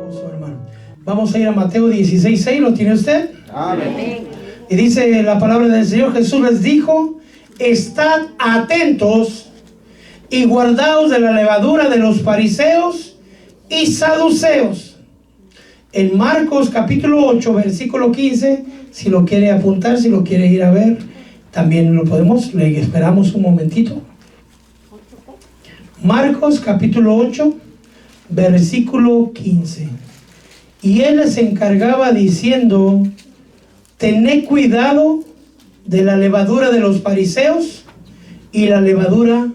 gozo, hermano. Vamos a ir a Mateo 16:6, ¿lo tiene usted? Amén. Y dice la palabra del Señor: Jesús les dijo: estad atentos y guardaos de la levadura de los fariseos y saduceos. En Marcos capítulo 8, versículo 15, si lo quiere apuntar, si lo quiere ir a ver, también lo podemos, le esperamos un momentito. Marcos capítulo 8, versículo 15. Y él les encargaba diciendo: tened cuidado de la levadura de los fariseos y la levadura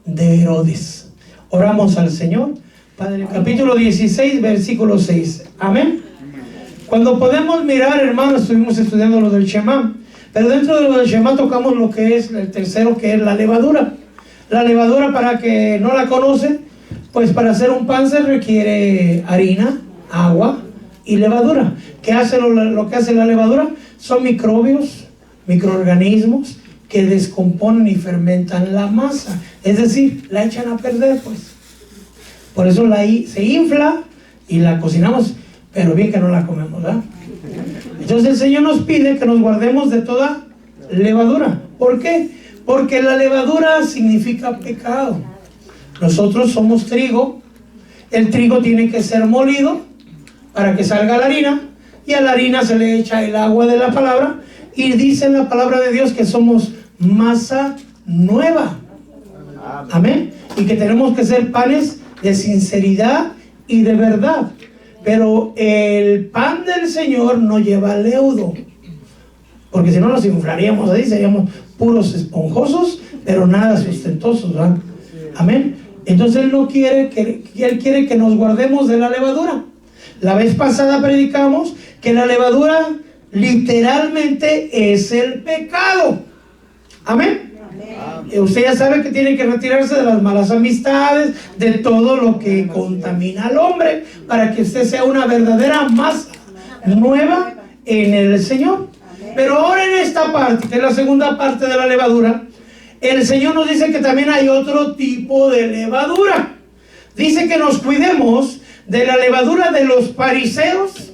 de Herodes. Oramos al Señor. Padre, capítulo 16, versículo 6. Amén. Cuando podemos mirar, hermanos, estuvimos estudiando lo del Shema, pero dentro de lo del Shema tocamos lo que es el tercero, que es la levadura. La levadura, para que no la conoce, pues para hacer un pan se requiere harina, agua y levadura. ¿Qué hace lo que hace la levadura? Son microbios, microorganismos que descomponen y fermentan la masa, es decir, la echan a perder, pues. Por eso se infla y la cocinamos, pero bien que no la comemos, ¿verdad? Entonces el Señor nos pide que nos guardemos de toda levadura. ¿Por qué? Porque la levadura significa pecado. Nosotros somos trigo. El trigo tiene que ser molido para que salga la harina, y a la harina se le echa el agua de la palabra, y dice en la palabra de Dios que somos masa nueva. Amén. Y que tenemos que ser panes de sinceridad y de verdad. Pero el pan del Señor no lleva leudo, porque si no nos inflaríamos ahí, seríamos puros esponjosos, pero nada sustentosos, ¿verdad? Amén. Entonces Él quiere que nos guardemos de la levadura. La vez pasada predicamos que la levadura literalmente es el pecado. Amén. Usted ya sabe que tiene que retirarse de las malas amistades, de todo lo que contamina al hombre, para que usted sea una verdadera masa nueva en el Señor. Pero ahora en esta parte, que es la segunda parte de la levadura, el Señor nos dice que también hay otro tipo de levadura. Dice que nos cuidemos de la levadura de los fariseos,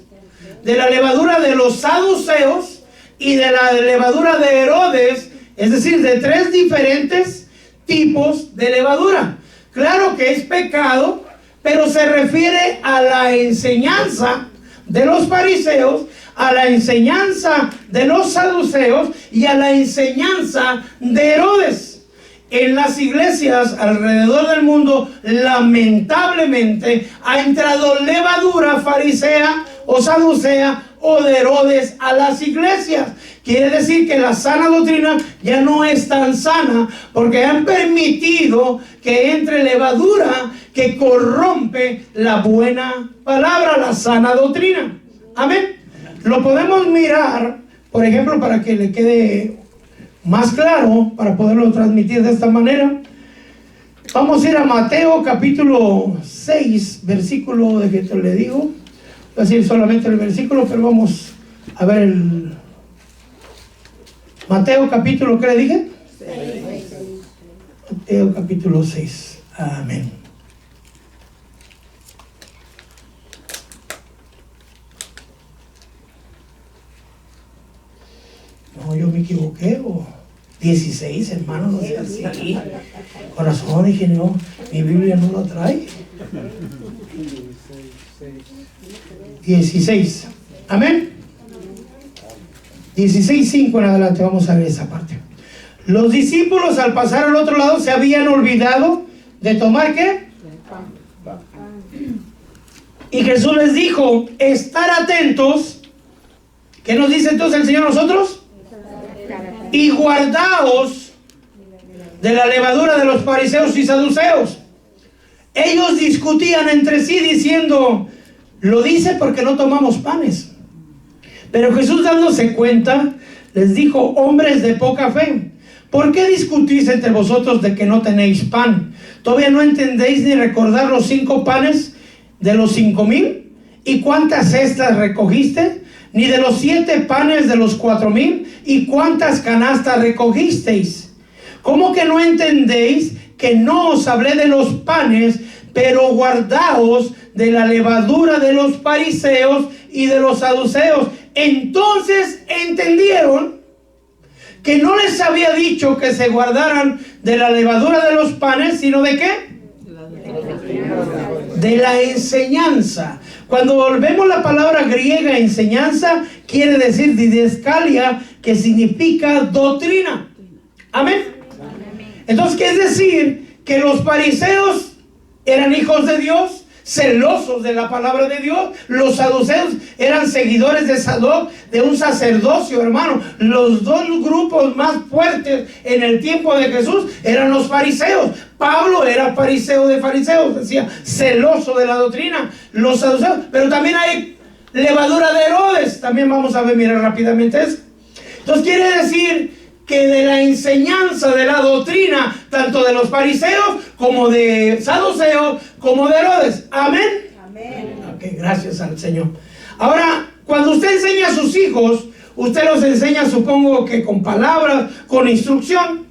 de la levadura de los saduceos y de la levadura de Herodes. Es decir, de tres diferentes tipos de levadura. Claro que es pecado, pero se refiere a la enseñanza de los fariseos, a la enseñanza de los saduceos y a la enseñanza de Herodes. En las iglesias alrededor del mundo, lamentablemente, ha entrado levadura farisea o saducea o de Herodes a las iglesias. Quiere decir que la sana doctrina ya no es tan sana, porque han permitido que entre levadura que corrompe la buena palabra, la sana doctrina. Amén. Lo podemos mirar, por ejemplo, para que le quede más claro, para poderlo transmitir de esta manera. Vamos a ir a Mateo capítulo 6, versículo, de que te le digo. Voy a decir solamente el versículo, pero vamos a ver el Mateo capítulo, ¿qué le dije? 6. Mateo capítulo 6. Amén. No, yo me equivoqué, o 16, hermano, no sé así. Corazón, dije, no, mi Biblia no lo trae. 16. Amén. 16:5 en adelante, vamos a ver esa parte. Los discípulos, al pasar al otro lado, se habían olvidado de tomar ¿qué? Y Jesús les dijo: estar atentos. ¿Qué nos dice entonces el Señor a nosotros? Y guardaos de la levadura de los fariseos y saduceos. Ellos discutían entre sí diciendo: lo dice porque no tomamos panes. Pero Jesús, dándose cuenta, les dijo: hombres de poca fe, ¿por qué discutís entre vosotros de que no tenéis pan? ¿Todavía no entendéis ni recordar los 5 panes de los 5,000? ¿Y cuántas cestas recogiste? Ni de los 7 panes de los 4,000. ¿Y cuántas canastas recogisteis? ¿Cómo que no entendéis que no os hablé de los panes, pero guardaos de la levadura de los fariseos y de los saduceos. Entonces entendieron que no les había dicho que se guardaran de la levadura de los panes, sino ¿de qué? De la enseñanza. Cuando volvemos la palabra griega enseñanza, quiere decir didascalia, que significa doctrina. Amén. Entonces, ¿qué es decir? Que los fariseos eran hijos de Dios, celosos de la palabra de Dios. Los saduceos eran seguidores de Sadoc, de un sacerdocio, hermano. Los dos grupos más fuertes en el tiempo de Jesús eran los fariseos. Pablo era fariseo de fariseos, decía, celoso de la doctrina. Los saduceos, pero también hay levadura de Herodes. También vamos a ver, mirar rápidamente eso. Entonces quiere decir que de la enseñanza de la doctrina, tanto de los fariseos como de saduceos, como de Herodes. Amén. Amén. Ok, gracias al Señor. Ahora, cuando usted enseña a sus hijos, usted los enseña, supongo que con palabras, con instrucción.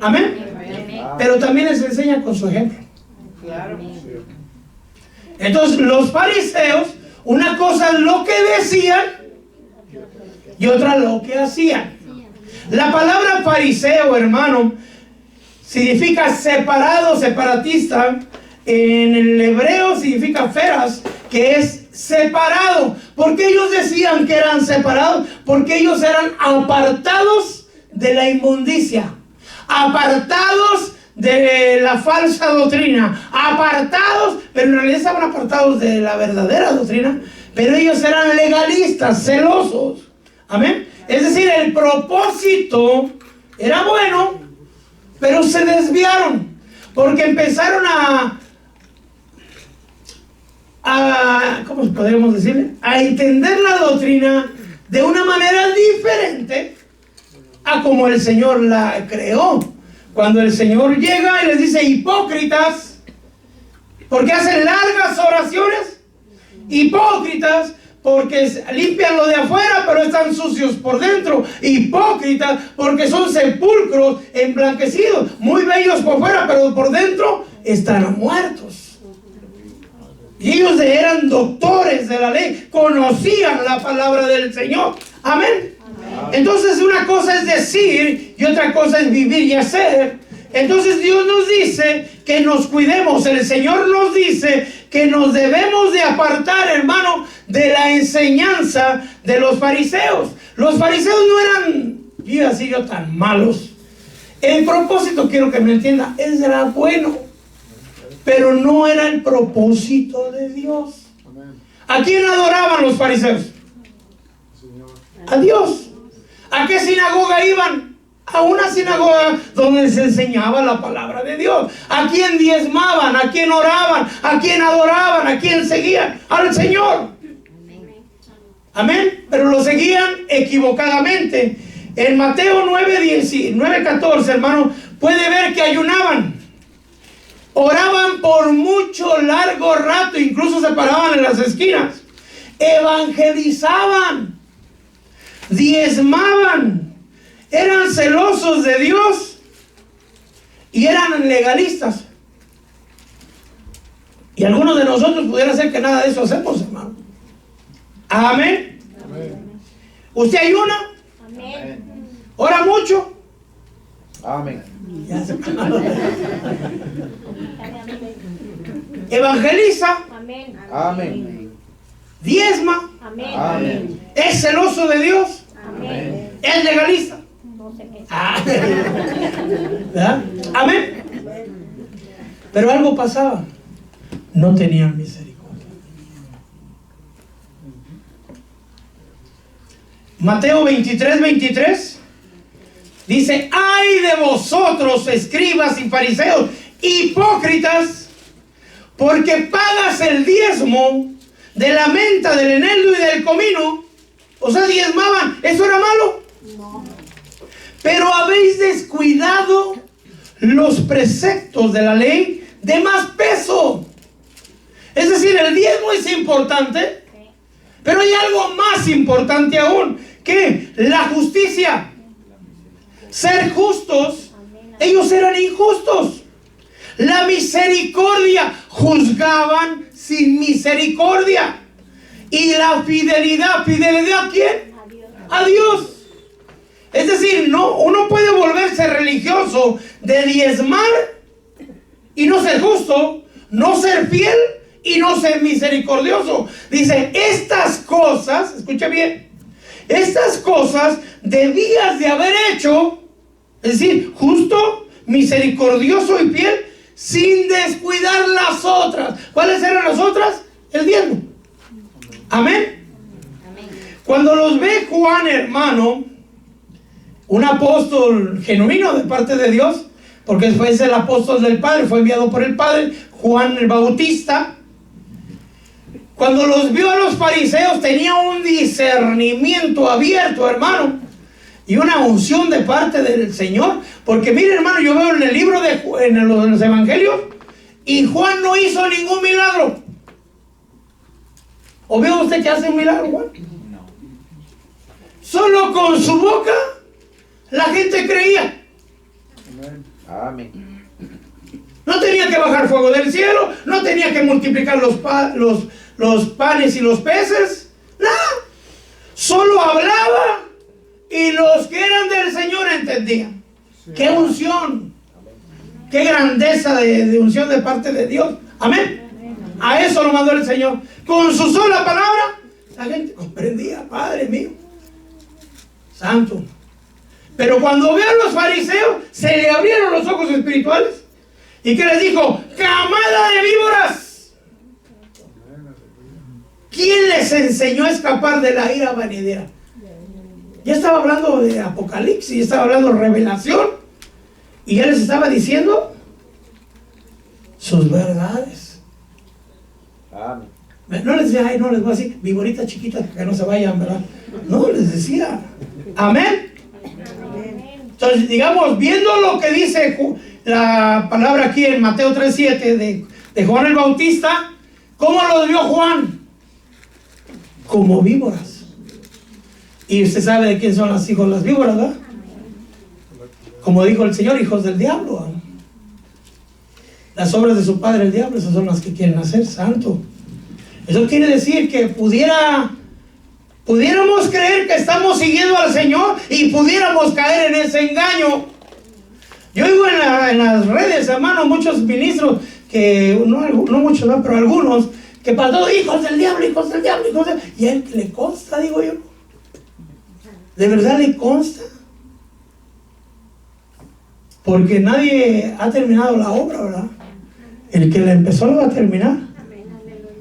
Amén. Amén. Pero también les enseña con su ejemplo. Claro. Entonces, los fariseos, una cosa es lo que decían y otra lo que hacían. La palabra fariseo, hermano, significa separado, separatista. En el hebreo significa feras, que es separado. ¿Por qué ellos decían que eran separados? Porque ellos eran apartados de la inmundicia, apartados de la falsa doctrina, apartados, pero en realidad estaban apartados de la verdadera doctrina, pero ellos eran legalistas, celosos. Amén. Es decir, el propósito era bueno, pero se desviaron porque empezaron ¿cómo podríamos decir? A entender la doctrina de una manera diferente a como el Señor la creó. Cuando el Señor llega y les dice, hipócritas, porque hacen largas oraciones, hipócritas, porque limpian lo de afuera, pero están sucios por dentro. Hipócritas, porque son sepulcros emblanquecidos, muy bellos por fuera, pero por dentro están muertos. Y ellos eran doctores de la ley, conocían la palabra del Señor. Amén. Entonces una cosa es decir y otra cosa es vivir y hacer. Entonces Dios nos dice que nos cuidemos. El Señor nos dice que nos debemos de apartar, hermano, de la enseñanza de los fariseos. Los fariseos no eran, yo tan malos. El propósito, quiero que me entienda, era bueno, pero no era el propósito de Dios. ¿A quién adoraban los fariseos? A Dios. ¿A qué sinagoga iban? A una sinagoga donde se enseñaba la palabra de Dios. ¿A quién diezmaban? ¿A quién oraban? ¿A quién adoraban? ¿A quién seguían? Al Señor. Amén. Pero lo seguían equivocadamente. En Mateo 9:14, hermano, puede ver que ayunaban. Oraban por mucho largo rato, incluso se paraban en las esquinas. Evangelizaban, diezmaban. Eran celosos de Dios y eran legalistas. Y algunos de nosotros pudiera ser que nada de eso hacemos, hermano. Amén. Amén. ¿Usted ayuna? Amén. ¿Ora mucho? Amén. ¿Evangeliza? Amén. Amén. ¿Diezma? Amén. Amén. ¿Es celoso de Dios? Amén. ¿Es legalista? No sé qué. ¿Verdad? Amén. Pero algo pasaba. No tenían misericordia. Mateo 23:23 dice: ay de vosotros, escribas y fariseos, hipócritas, porque pagas el diezmo de la menta, del eneldo y del comino. O sea, diezmaban. ¿Eso era malo? No. Pero habéis descuidado los preceptos de la ley de más peso. Es decir, el diezmo es importante, pero hay algo más importante aún, que la justicia. Ser justos. Ellos eran injustos. La misericordia, juzgaban sin misericordia. Y la fidelidad, ¿fidelidad a quién? A Dios. Es decir, no, uno puede volverse religioso de diezmar y no ser justo, no ser fiel y no ser misericordioso. Dice, estas cosas, escucha bien, estas cosas debías de haber hecho, es decir, justo, misericordioso y fiel, sin descuidar las otras. ¿Cuáles eran las otras? El diezmo. Amén. Cuando los ve Juan, hermano, un apóstol genuino de parte de Dios, porque fue el apóstol del Padre, fue enviado por el Padre, Juan el Bautista. Cuando los vio a los fariseos, tenía un discernimiento abierto, hermano, y una unción de parte del Señor. Porque mire, hermano, yo veo en el libro en los evangelios, y Juan no hizo ningún milagro. ¿O veo usted que hace un milagro, Juan? No. Solo con su boca la gente creía. Amén. No tenía que bajar fuego del cielo, no tenía que multiplicar los panes y los peces, nada. Solo hablaba y los que eran del Señor entendían. Sí. ¡Qué unción! ¡Qué grandeza de unción de parte de Dios! Amén. A eso lo mandó el Señor. Con su sola palabra, la gente comprendía. Padre mío, santo. Pero cuando vio a los fariseos, se le abrieron los ojos espirituales. ¿Y qué les dijo? ¡Camada de víboras! ¿Quién les enseñó a escapar de la ira venidera? Ya estaba hablando de Apocalipsis, ya estaba hablando de revelación, y ya les estaba diciendo sus verdades. Amén. No les decía, ay, no les voy a decir víboritas chiquitas que no se vayan, ¿verdad? No, les decía, amén. Entonces, digamos, viendo lo que dice la palabra aquí en Mateo 3:7 de Juan el Bautista, ¿cómo lo vio Juan? Como víboras. Y usted sabe de quién son los hijos de las víboras, ¿verdad? Como dijo el Señor, hijos del diablo, ¿verdad? Las obras de su padre el diablo, esas son las que quieren hacer, santo. Eso quiere decir que pudiéramos creer que estamos siguiendo al Señor y pudiéramos caer en ese engaño. Yo oigo en las redes, hermano, muchos ministros que, no muchos, ¿no? Pero algunos, que para todos, hijos del diablo, hijos del diablo, hijos del diablo. Y a él le consta, digo yo. ¿De verdad le consta? Porque nadie ha terminado la obra, ¿verdad? El que la empezó la va a terminar.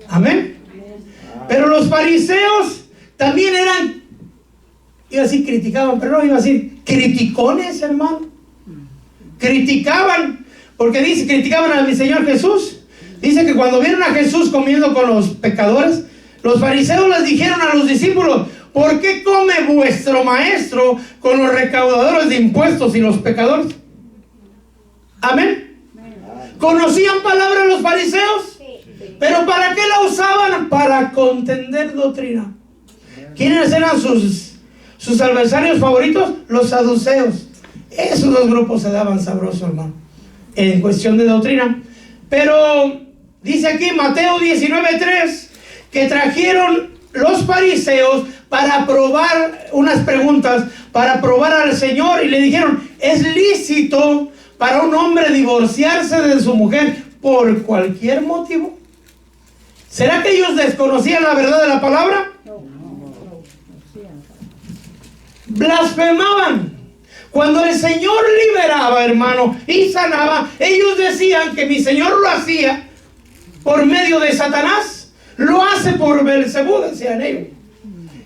Amén. Pero los fariseos también eran, iba a decir criticaban, pero no iba a decir criticones, hermano. Criticaban, porque dice, criticaban a mi Señor Jesús. Dice que cuando vieron a Jesús comiendo con los pecadores, los fariseos les dijeron a los discípulos: ¿por qué come vuestro maestro con los recaudadores de impuestos y los pecadores? Amén. ¿Conocían palabra los fariseos? ¿Pero para qué la usaban? Para contender doctrina. ¿Quiénes eran sus adversarios favoritos? Los saduceos. Esos dos grupos se daban sabroso, hermano, en cuestión de doctrina. Pero dice aquí Mateo 19:3 que trajeron los fariseos para probar unas preguntas, para probar al Señor, y le dijeron: ¿es lícito para un hombre divorciarse de su mujer por cualquier motivo? ¿Será que ellos desconocían la verdad de la palabra? Blasfemaban. Cuando el Señor liberaba, hermano, y sanaba, ellos decían que mi Señor lo hacía por medio de Satanás, lo hace por Belcebú, decían ellos.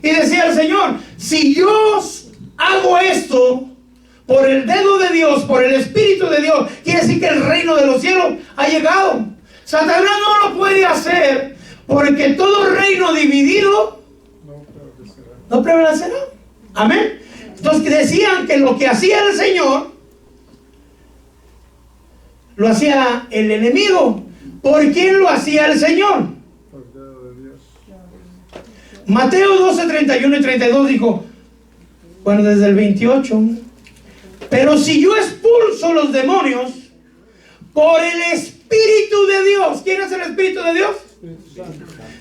Y decía el Señor: si yo hago esto por el dedo de Dios, por el Espíritu de Dios, quiere decir que el reino de los cielos ha llegado. Satanás no lo puede hacer, porque todo reino dividido no prevalecerá. Amén. Entonces decían que lo que hacía el Señor lo hacía el enemigo. ¿Por quién lo hacía el Señor? Mateo 12, 31 y 32 dijo, bueno, desde el 28: pero si yo expulso los demonios por el Espíritu de Dios. ¿Quién es el Espíritu de Dios?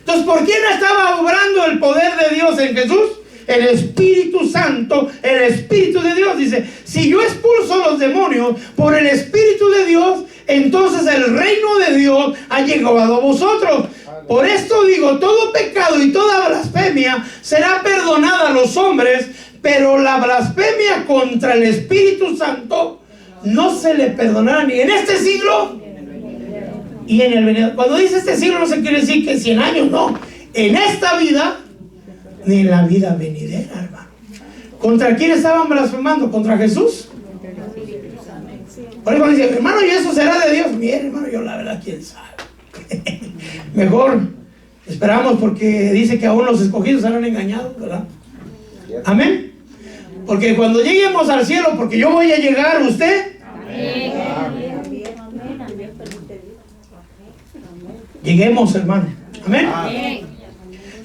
Entonces, ¿por quién estaba obrando el poder de Dios en Jesús? El Espíritu Santo, el Espíritu de Dios. Dice, si yo expulso los demonios por el Espíritu de Dios, entonces el reino de Dios ha llegado a vosotros. Por esto digo, todo pecado y toda blasfemia será perdonada a los hombres, pero la blasfemia contra el Espíritu Santo no se le perdonará ni en este siglo y en el venidero. Cuando dice este siglo no se quiere decir que 100 años, no. En esta vida ni en la vida venidera, hermano. ¿Contra quién estaban blasfemando? ¿Contra Jesús? Por eso dice, hermano, ¿y eso será de Dios? Bien, hermano, yo la verdad, quién sabe. Mejor esperamos, porque dice que aún los escogidos serán engañados, ¿verdad? Amén. Porque cuando lleguemos al cielo, porque yo voy a llegar, ¿usted? Amén. Lleguemos, hermano. Amén. Amén.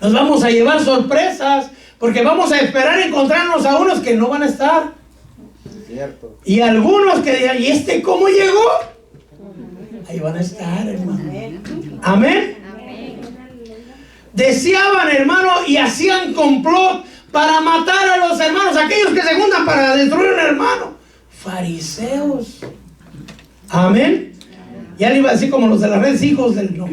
Nos vamos a llevar sorpresas, porque vamos a esperar encontrarnos a unos que no van a estar. Cierto. Y algunos que dirán, ¿y este cómo llegó? Ahí van a estar, hermano. Amén. Deseaban, hermano, y hacían complot para matar a los hermanos, aquellos que se juntan para destruir a un hermano. Fariseos. Amén. Ya le iba a decir como los de las redes, hijos del no.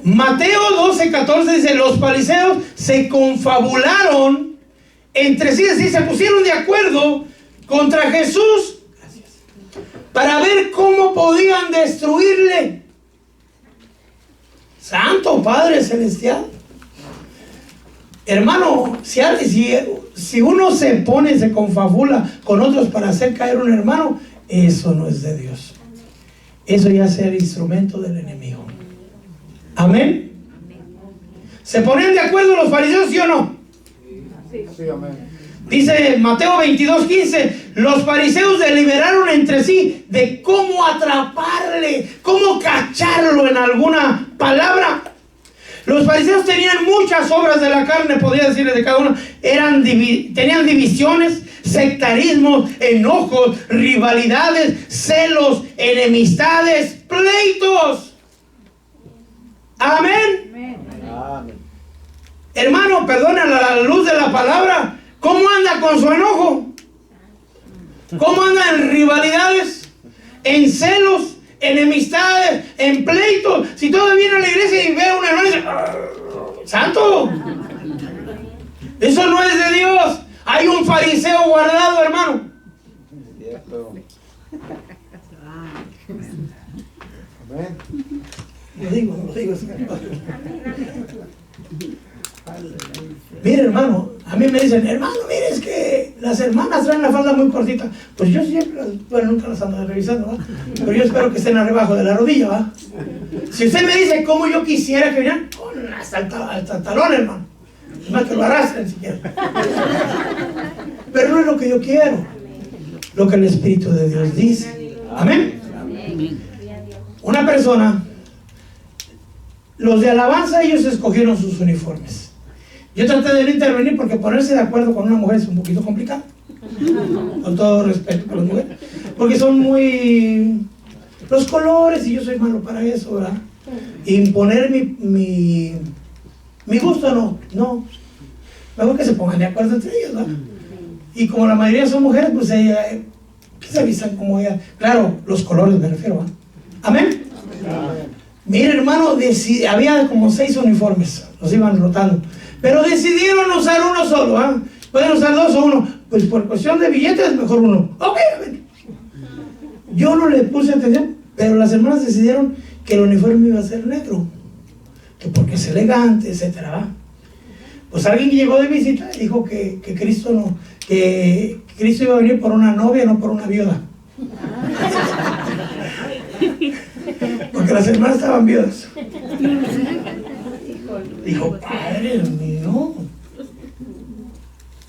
Mateo 12:14 dice, los fariseos se confabularon entre sí, es decir, se pusieron de acuerdo contra Jesús para ver cómo podían destruirle. Santo Padre Celestial. Hermano, si uno se pone, se confabula con otros para hacer caer un hermano, eso no es de Dios. Eso ya es el instrumento del enemigo. Amén. ¿Se ponen de acuerdo los fariseos, sí o no? Sí, amén. Dice Mateo 22:15, los fariseos deliberaron entre sí de cómo atraparle, cómo cacharlo en alguna palabra. Los fariseos tenían muchas obras de la carne, podría decirles de cada uno. Tenían divisiones, sectarismos, enojos, rivalidades, celos, enemistades, pleitos. Amén. Amén. Hermano, perdona la luz de la palabra. ¿Cómo anda con su enojo? ¿Cómo anda en rivalidades? En celos, enemistades, en pleitos. Si todavía viene a la iglesia y ve a un hermano y dice, ¡santo! Eso no es de Dios. Hay un fariseo guardado, hermano. Cierto. Amén. Lo digo. Mire, hermano, a mí me dicen, hermano, mire, es que las hermanas traen la falda muy cortita. Pues yo siempre, bueno, nunca las ando revisando, ¿va? Pero yo espero que estén arriba de la rodilla, ¿va? Si usted me dice cómo yo quisiera que vinieran, con hasta el talón, hermano. Es más que lo arrastren si quieren. Pero no es lo que yo quiero, lo que el Espíritu de Dios dice. Amén. Una persona, los de alabanza, ellos escogieron sus uniformes. Yo traté de no intervenir porque ponerse de acuerdo con una mujer es un poquito complicado. Con todo respeto por las mujeres. Porque son muy... los colores, y yo soy malo para eso, ¿verdad? Imponer mi gusto, no. Mejor que se pongan de acuerdo entre ellos, ¿verdad? Y como la mayoría son mujeres, pues ellas, que se avisan como ellas. Claro, los colores me refiero, ¿verdad? Amén. Mire, hermano, había como 6 uniformes, los iban rotando. Pero decidieron usar uno solo, ¿ah? Pueden usar 2 o 1. Pues por cuestión de billetes, mejor uno. Ok, amén. Yo no le puse atención, pero las hermanas decidieron que el uniforme iba a ser negro, que porque es elegante, etcétera, ¿va? Pues alguien llegó de visita y dijo que Cristo iba a venir por una novia, no por una viuda. Porque las hermanas estaban viudas. Dijo, Padre mío,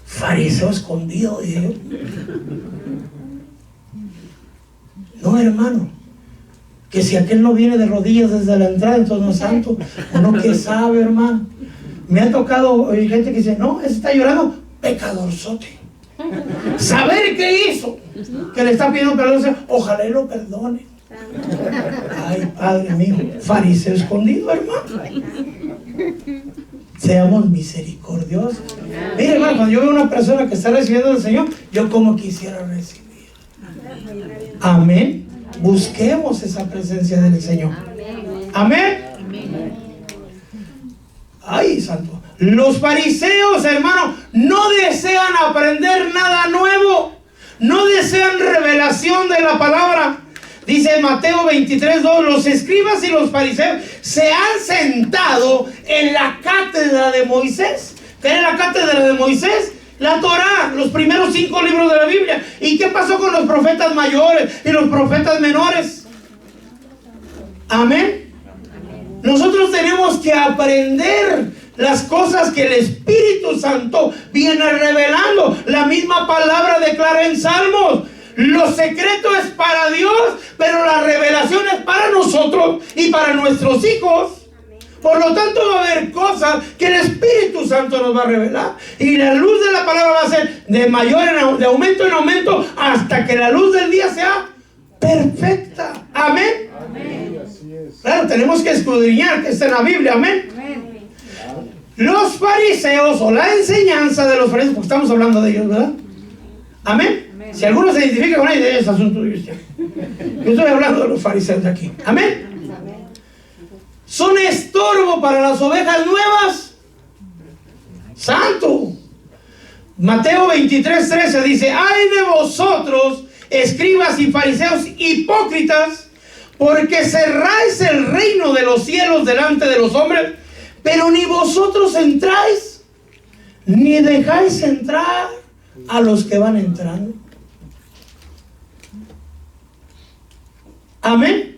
fariseo escondido, dije. No, hermano, que si aquel no viene de rodillas desde la entrada, entonces no es santo. Uno que sabe, hermano. Me ha tocado gente que dice, no, ese está llorando, pecadorzote. Saber qué hizo, que le está pidiendo perdón, ojalá él lo perdone. Ay, Padre mío, fariseo escondido, hermano. Seamos misericordiosos. Mire, hermano, cuando yo veo a una persona que está recibiendo del Señor, yo como quisiera recibir. Amén. Busquemos esa presencia del Señor. Amén. Ay, santo. Los fariseos, hermano, no desean aprender nada nuevo. No desean revelación de la palabra. Dice Mateo 23:2, los escribas y los fariseos se han sentado en la cátedra de Moisés. ¿Qué es la cátedra de Moisés? La Torá, los primeros 5 libros de la Biblia. ¿Y qué pasó con los profetas mayores y los profetas menores? Amén. Nosotros tenemos que aprender las cosas que el Espíritu Santo viene revelando. La misma palabra declara en Salmos: lo secreto es para Dios, pero la revelación es para nosotros y para nuestros hijos. Por lo tanto, va a haber cosas que el Espíritu Santo nos va a revelar. Y la luz de la palabra va a ser de aumento en aumento hasta que la luz del día sea perfecta. Amén. Claro, tenemos que escudriñar que está en la Biblia. Amén. Los fariseos, o la enseñanza de los fariseos, porque estamos hablando de ellos, ¿verdad? Amén. Si alguno se identifica con ellos, es asunto de usted. Yo estoy hablando de los fariseos de aquí. Amén. Son estorbo para las ovejas nuevas. Santo. Mateo 23:13 dice: ay de vosotros, escribas y fariseos hipócritas, porque cerráis el reino de los cielos delante de los hombres, pero ni vosotros entráis, ni dejáis entrar a los que van entrando. Amén.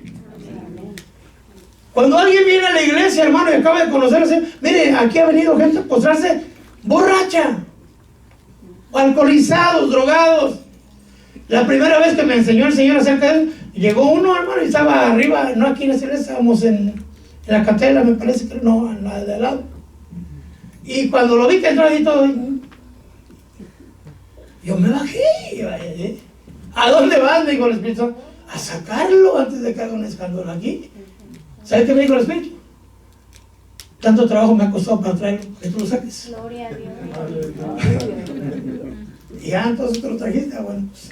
Cuando alguien viene a la iglesia, hermano, y acaba de conocerse, mire, aquí ha venido gente a postrarse borracha, alcoholizados, drogados. La primera vez que me enseñó el Señor acerca de eso, llegó uno, hermano, y estaba arriba, no aquí en la iglesia, estábamos en la catedral, me parece que no, en la de al lado. Y cuando lo vi que entró ahí todo, yo me bajé. ¿A dónde vas? Me dijo el Espíritu Santo. A sacarlo antes de que haga un escándalo aquí. ¿Sabes qué me dijo el Espíritu? Tanto trabajo me ha costado para traerlo, que tú lo saques. Gloria a Dios. Y ya, entonces te lo trajiste. Bueno, pues.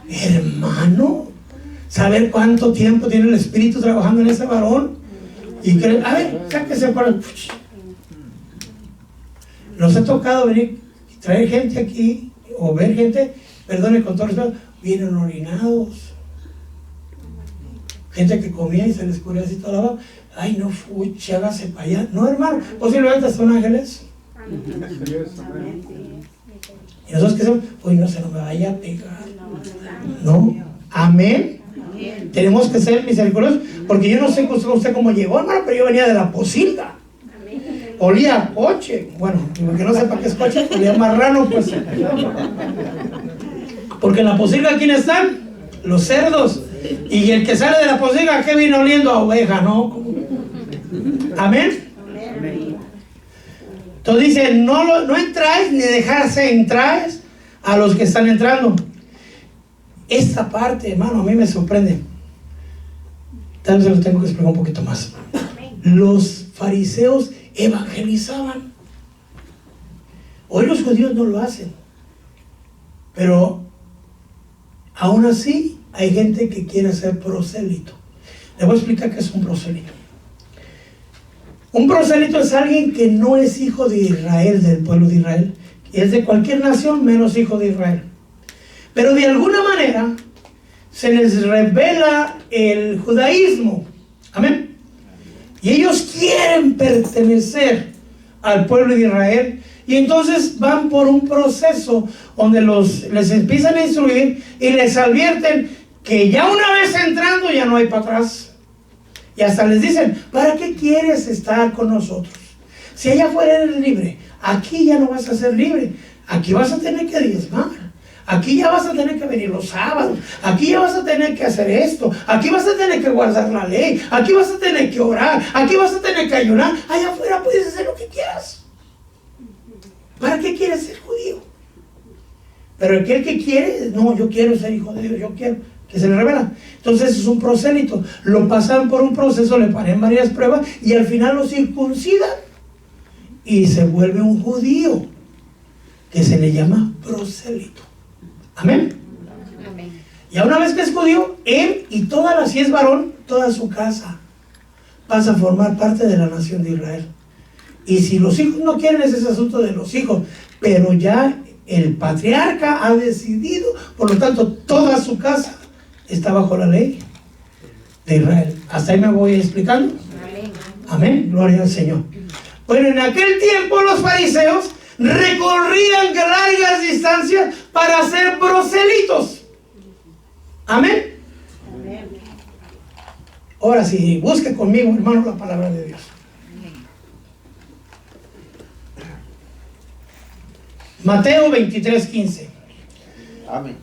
Hermano, saber cuánto tiempo tiene el Espíritu trabajando en ese varón. Y que, a ver, sáquese por el... Nos ha tocado venir y traer gente aquí, o ver gente, perdone con todo respeto, vienen orinados. Gente que comía y se les cubría así toda la boca. Ay, no, fuchi, hágase para allá. No, hermano, posiblemente son ángeles. Y nosotros que somos, uy, no se nos vaya a pegar. No, amén. Tenemos que ser misericordiosos, porque yo no sé usted cómo llegó, hermano, pero yo venía de la Posilga. Olía a coche. Bueno, porque no sepa qué es coche, olía marrano, pues. Porque en la Posilga, ¿quiénes están? Los cerdos. Y el que sale de la Posilga, ¿qué viene oliendo? A oveja, ¿no? Amén. Entonces dice, no entráis ni dejarse entrar a los que están entrando. Esta parte, hermano, a mí me sorprende. Tal vez se lo tengo que explicar un poquito más. Los fariseos evangelizaban. Hoy los judíos no lo hacen. Pero aún así hay gente que quiere ser prosélito. Le voy a explicar qué es un prosélito. Un prosélito es alguien que no es hijo de Israel, del pueblo de Israel. Es de cualquier nación menos hijo de Israel. Pero de alguna manera se les revela el judaísmo. Amén. Y ellos quieren pertenecer al pueblo de Israel. Y entonces van por un proceso donde les empiezan a instruir y les advierten que ya una vez entrando ya no hay para atrás. Y hasta les dicen, ¿para qué quieres estar con nosotros? Si allá afuera eres libre, aquí ya no vas a ser libre. Aquí vas a tener que diezmar. Aquí ya vas a tener que venir los sábados. Aquí ya vas a tener que hacer esto. Aquí vas a tener que guardar la ley. Aquí vas a tener que orar. Aquí vas a tener que ayunar. Allá afuera puedes hacer lo que quieras. ¿Para qué quieres ser judío? Pero aquel que quiere, no, yo quiero ser hijo de Dios, yo quiero, que se le revela. Entonces es un prosélito. Lo pasan por un proceso, le ponen varias pruebas y al final lo circuncidan y se vuelve un judío, que se le llama prosélito. Amén. Amén. Y una vez que es judío, él y si es varón, toda su casa pasa a formar parte de la nación de Israel. Y si los hijos no quieren, ese es asunto de los hijos, pero ya el patriarca ha decidido, por lo tanto toda su casa está bajo la ley de Israel. Hasta ahí me voy explicando. Amén. Amén, gloria al Señor. Bueno, en aquel tiempo los fariseos recorrían largas distancias para ser proselitos. Amén. Amén. Ahora sí, busque conmigo, hermano, la palabra de Dios. Mateo 23:15. Amén.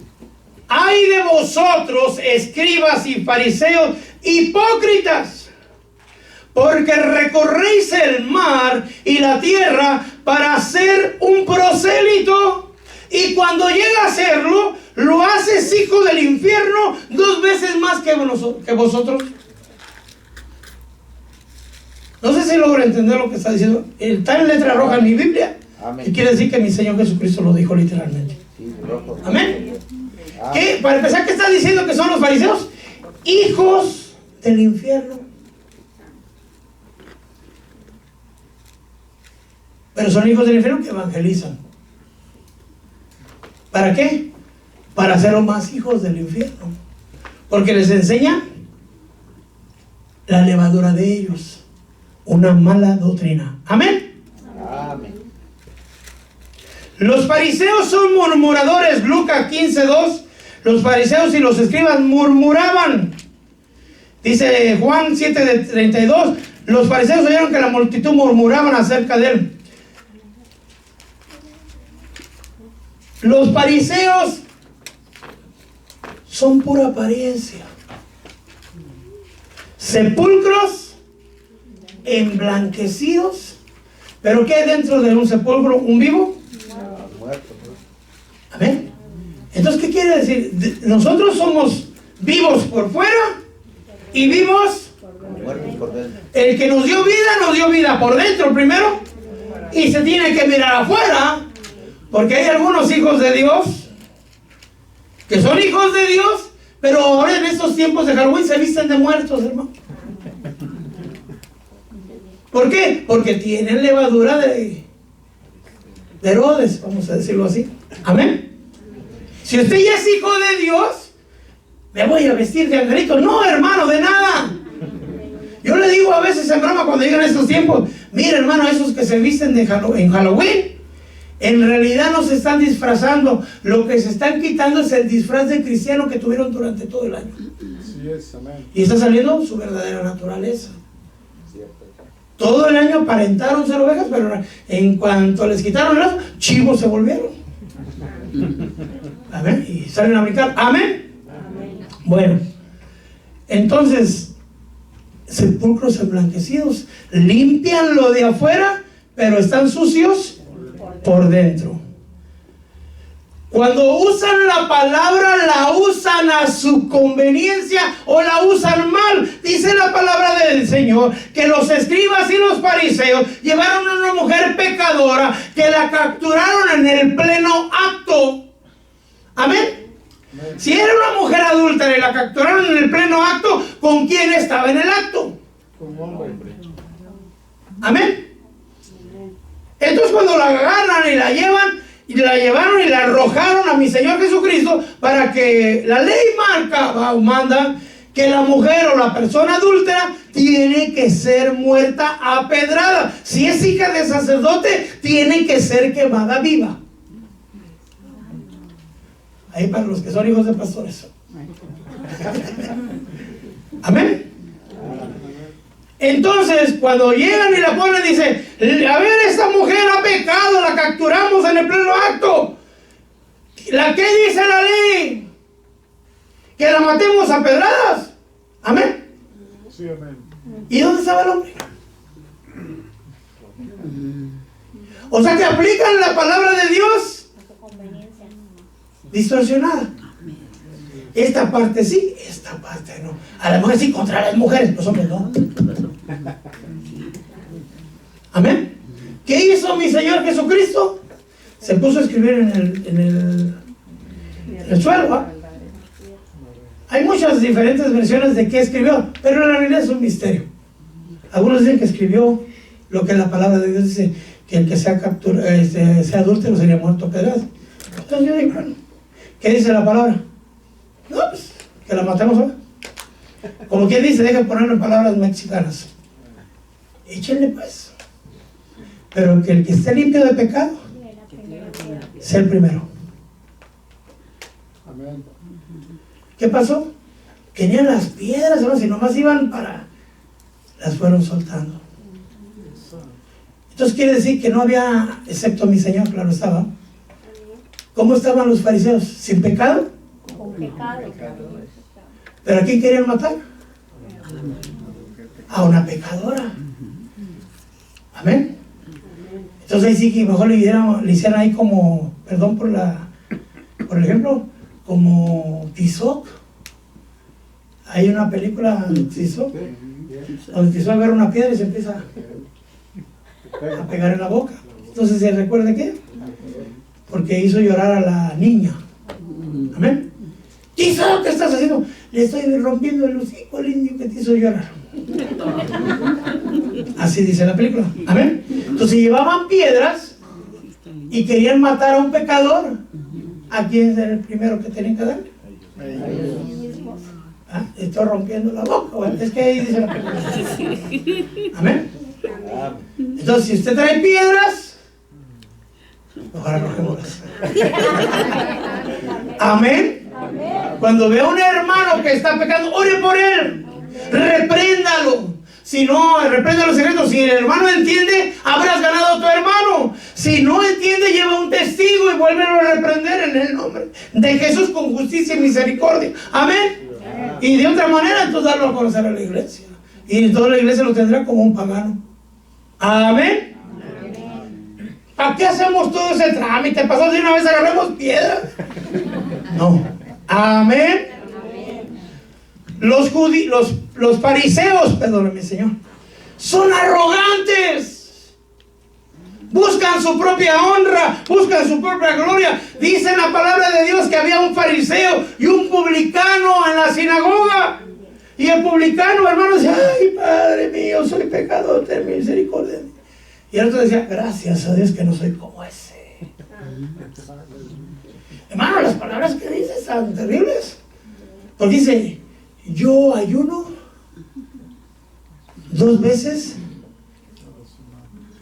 Ay de vosotros, escribas y fariseos hipócritas, porque recorréis el mar y la tierra para ser un prosélito, y cuando llega a serlo, lo haces hijo del infierno 2 veces más que vosotros. No sé si logro entender lo que está diciendo. Está en letra roja en mi Biblia. Amén. Y quiere decir que mi Señor Jesucristo lo dijo literalmente. Sí, rojo. Amén. Amén. ¿Qué? Para empezar, ¿qué está diciendo que son los fariseos? Hijos del infierno. Pero son hijos del infierno que evangelizan. ¿Para qué? Para ser los más hijos del infierno. Porque les enseña la levadura de ellos. Una mala doctrina. Amén. Amén. Los fariseos son murmuradores. Lucas 15:2. Los fariseos y los escribas murmuraban. Dice Juan 7:32. Los fariseos oyeron que la multitud murmuraban acerca de él. Los fariseos son pura apariencia. Sepulcros emblanquecidos. ¿Pero qué hay dentro de un sepulcro? ¿Un vivo? Muerto. Amén. Entonces, ¿qué quiere decir? Nosotros somos vivos por fuera y vivos. Muertos por dentro. El que nos dio vida por dentro primero, y se tiene que mirar afuera, porque hay algunos hijos de Dios que son hijos de Dios, pero ahora en estos tiempos de Halloween se visten de muertos, hermano. ¿Por qué? Porque tienen levadura de Herodes, vamos a decirlo así. Amén. Si usted ya es hijo de Dios, me voy a vestir de angelito. No, hermano, de nada. Yo le digo a veces en broma cuando llegan estos tiempos, mira, hermano, esos que se visten en Halloween, en realidad no se están disfrazando. Lo que se están quitando es el disfraz de cristiano que tuvieron durante todo el año. Así es, amén. Y está saliendo su verdadera naturaleza. Cierto. Todo el año aparentaron ser ovejas, pero en cuanto les quitaron el lazo, chivos se volvieron. Amén. Y salen a brincar. Amén. Bueno, entonces, sepulcros emblanquecidos, limpian lo de afuera, pero están sucios por dentro. Cuando usan la palabra, la usan a su conveniencia o la usan mal. Dice la palabra del Señor que los escribas y los fariseos llevaron a una mujer pecadora que la capturaron en el pleno acto. Amén. Si era una mujer adúltera y la capturaron en el pleno acto, ¿con quién estaba en el acto? Con hombre. Amén. Entonces cuando la agarran y la llevan, y la llevaron y la arrojaron a mi Señor Jesucristo, para que la ley marca o manda que la mujer o la persona adúltera tiene que ser muerta a pedrada. Si es hija de sacerdote, tiene que ser quemada viva. Ahí para los que son hijos de pastores. Amén. Entonces, cuando llegan y la ponen, dice, a ver, esta mujer ha pecado, la capturamos en el pleno acto. ¿La qué dice la ley? Que la matemos a pedradas. Amén. Sí, amén. ¿Y dónde estaba el hombre? O sea que aplican la palabra de Dios A su conveniencia. distorsionada. Esta parte sí, esta parte no. A lo mejor sí contra las mujeres, los hombres no. Amén. ¿Qué hizo mi Señor Jesucristo? Se puso a escribir en el suelo, ¿va? Hay muchas diferentes versiones de qué escribió, pero en la realidad es un misterio. Algunos dicen que escribió lo que la palabra de Dios dice, que el que sea adúltero sería muerto a pedradas. Entonces yo digo, bueno, ¿qué dice la palabra? No, pues, que la matemos ahora. Como quien dice, deja ponerlo en palabras mexicanas. Échenle pues. Pero que el que esté limpio de pecado, sea el primero. Amén. ¿Qué pasó? Tenían las piedras, ¿no? Si nomás iban para... Las fueron soltando. Entonces quiere decir que no había, excepto mi Señor, claro estaba. ¿Cómo estaban los fariseos? ¿Sin pecado? Con pecado. ¿Pero a quién querían matar? A una pecadora. Amén. Entonces ahí sí que mejor le hicieran ahí como, perdón por ejemplo, como Tizoc. Hay una película Tizoc, donde Tizoc agarra una piedra y se empieza a pegar en la boca. Entonces se recuerda qué, porque hizo llorar a la niña. Amén. Tizoc, ¿qué estás haciendo? Le estoy rompiendo el hocico al indio que te hizo llorar. Así dice la película. Amén. Entonces llevaban piedras y querían matar a un pecador. ¿A quién era el primero que tenían que darle? ¿Ah? Estoy rompiendo la boca. Bueno, es que ahí dice la película. Amén. Entonces, si usted trae piedras, ojalá arrojémoslas. Amén. Cuando vea a un hermano que está pecando, ore por él. Repréndalo. Si no, repréndalo secreto. Si el hermano entiende, habrás ganado a tu hermano. Si no entiende, lleva un testigo y vuélvelo a reprender en el nombre de Jesús con justicia y misericordia. Amén. Y de otra manera, entonces darlo a conocer a la iglesia. Y toda la iglesia lo tendrá como un pagano. Amén. ¿Para qué hacemos todo ese trámite? ¿Pasó si una vez agarramos piedras? No. Amén. Los fariseos, perdóneme, Señor, son arrogantes. Buscan su propia honra, buscan su propia gloria. Dice la palabra de Dios que había un fariseo y un publicano en la sinagoga. Y el publicano, hermano, decía: ay, Padre mío, soy pecador, ten misericordia de mí. Y el otro decía: gracias a Dios que no soy como ese. Hermano, las palabras que dice son terribles. Porque dice: yo ayuno 2 veces.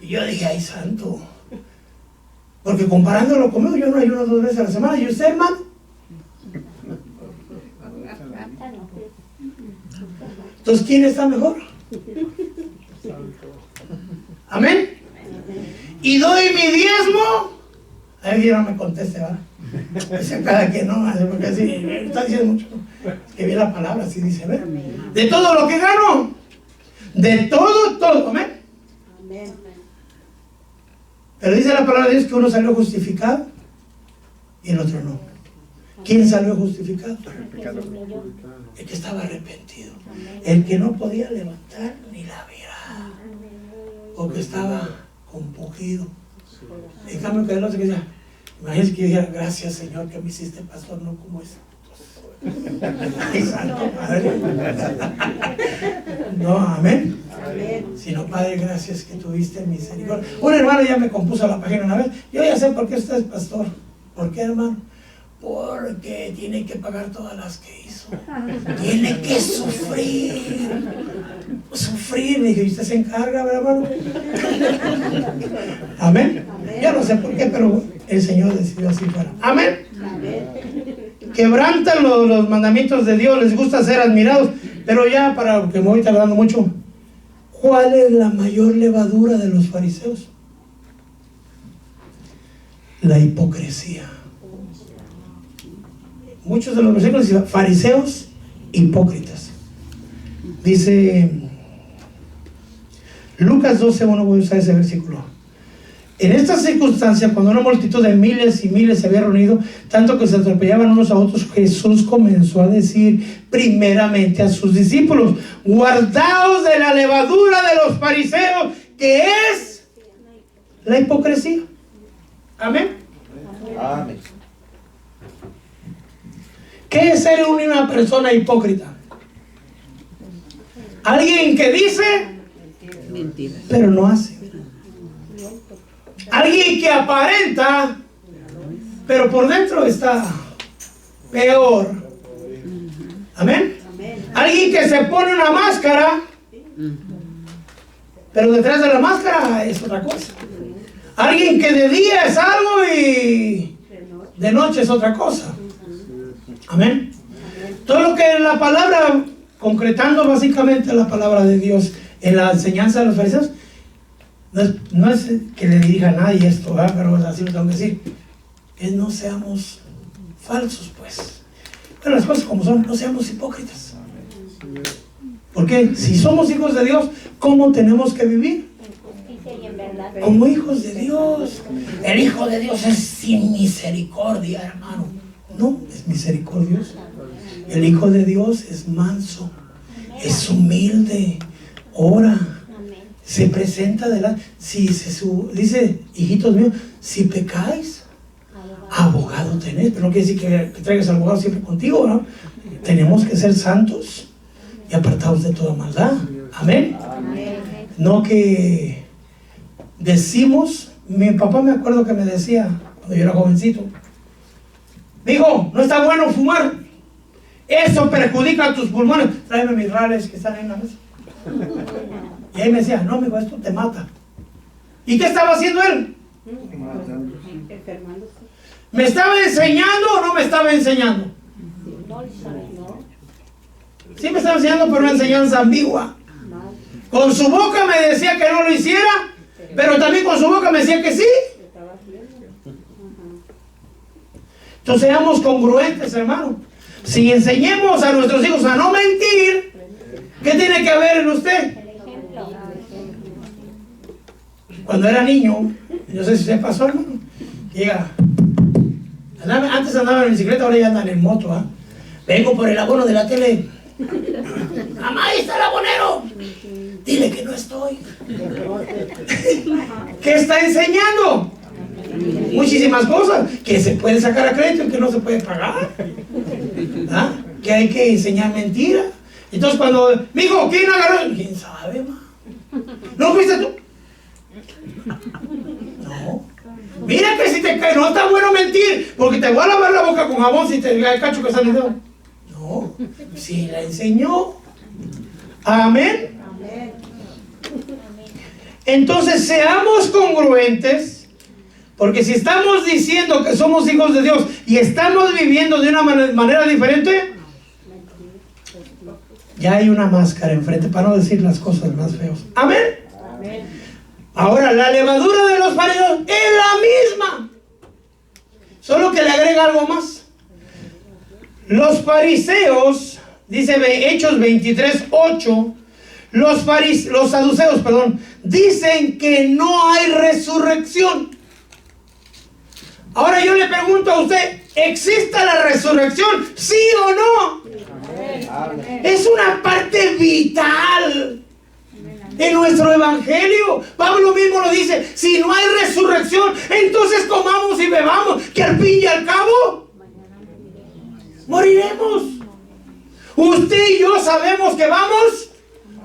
Y yo dije: ay, santo. Porque comparándolo conmigo, yo no ayuno 2 veces a la semana. ¿Y usted, hermano? Entonces, ¿quién está mejor? Amén. Y doy mi diezmo. Ahí no me conteste, ¿verdad? Dice cada quien, no, porque así está diciendo mucho, ¿no? Que vi la palabra, así dice, ¿ver? De todo lo que gano, de todo, amén. Pero dice la palabra de Dios que uno salió justificado y el otro no. ¿Quién salió justificado? El que estaba arrepentido, el que no podía levantar ni la mirada, porque estaba compungido. En cambio, que el otro que decía: imagínese que yo dijera: gracias, Señor, que me hiciste pastor, no como ese. Ay, santo Padre. No, amén. Sino: Padre, gracias que tuviste misericordia. Un hermano ya me compuso la página una vez: yo ya sé por qué usted es pastor. ¿Por qué, hermano? Porque tiene que pagar todas las que hizo. Tiene que sufrir. Sufrir. Le dije: ¿y usted se encarga, verdad, hermano? Amén. Yo no sé por qué, pero el Señor decidió así fuera. Amén. Quebrantan los mandamientos de Dios, les gusta ser admirados. Pero ya, para que me voy tardando mucho, ¿cuál es la mayor levadura de los fariseos? La hipocresía. Muchos de los versículos dicen: fariseos hipócritas. Dice Lucas 12:1, voy a usar ese versículo. En esta circunstancia, cuando una multitud de miles y miles se había reunido, tanto que se atropellaban unos a otros, Jesús comenzó a decir primeramente a sus discípulos: guardaos de la levadura de los fariseos, que es la hipocresía. Amén. Amén. ¿Qué es ser una persona hipócrita? Alguien que dice, Mentiras. pero no hace. Alguien que aparenta, pero por dentro está peor. Amén. Alguien que se pone una máscara, pero detrás de la máscara es otra cosa. Alguien que de día es algo y de noche es otra cosa. Amén. Todo lo que la palabra, concretando básicamente la palabra de Dios en la enseñanza de los fariseos, no es que le dirija a nadie esto, ¿verdad? Pero así lo tengo que decir. Es no seamos falsos, pues. Pero las cosas como son, no seamos hipócritas. Porque si somos hijos de Dios, ¿cómo tenemos que vivir? En justicia y en verdad. Como hijos de Dios. El Hijo de Dios es sin misericordia, hermano. No, es misericordioso. El Hijo de Dios es manso, es humilde, ora, Amén. se presenta delante. Dice, hijitos míos, si pecáis, abogado tenés. Pero no quiere decir que traigas al abogado siempre contigo, ¿no? Tenemos que ser santos y apartados de toda maldad. Amén. No que decimos, mi papá me acuerdo que me decía cuando yo era jovencito, dijo, no está bueno fumar, eso perjudica tus pulmones, tráeme mis rales que están ahí en la mesa. Y ahí me decía, no, mijo, esto te mata. ¿Y qué estaba haciendo él? Enfermándose. ¿Me estaba enseñando o no me estaba enseñando? No, no. Sí me estaba enseñando, pero una enseñanza ambigua. Con su boca me decía que no lo hiciera, pero también con su boca me decía que sí. Entonces seamos congruentes, hermano. Si enseñemos a nuestros hijos a no mentir, ¿qué tiene que haber en usted? El ejemplo. Cuando era niño, no sé si se pasó, hermano, llega, antes andaba en bicicleta, ahora ya andan en moto, ¿eh? Vengo por el abono de la tele. Mamá, ahí está el abonero. Dile que no estoy. ¿Qué está enseñando? Muchísimas cosas que se puede sacar a crédito y que no se puede pagar. ¿Ah? Que hay que enseñar mentira. Entonces cuando, mijo, ¿quién agarró? ¿Quién sabe, ma? ¿No fuiste tú? No. Mira que si te cae, no está bueno mentir, porque te voy a lavar la boca con jabón si te cacho que está en el dedo. No, si la enseñó. Amén. Entonces seamos congruentes, porque si estamos diciendo que somos hijos de Dios y estamos viviendo de una manera diferente, ya hay una máscara enfrente, para no decir las cosas más feas. Amén. Ahora, la levadura de los fariseos es la misma, solo que le agrega algo más. Los fariseos, dice Hechos 23:8, los saduceos, dicen que no hay resurrección. Ahora yo le pregunto a usted, ¿existe la resurrección? ¿Sí o no? Amén. Es una parte vital en nuestro evangelio. Pablo mismo lo dice, si no hay resurrección, entonces comamos y bebamos, que al fin y al cabo moriremos. Usted y yo sabemos que vamos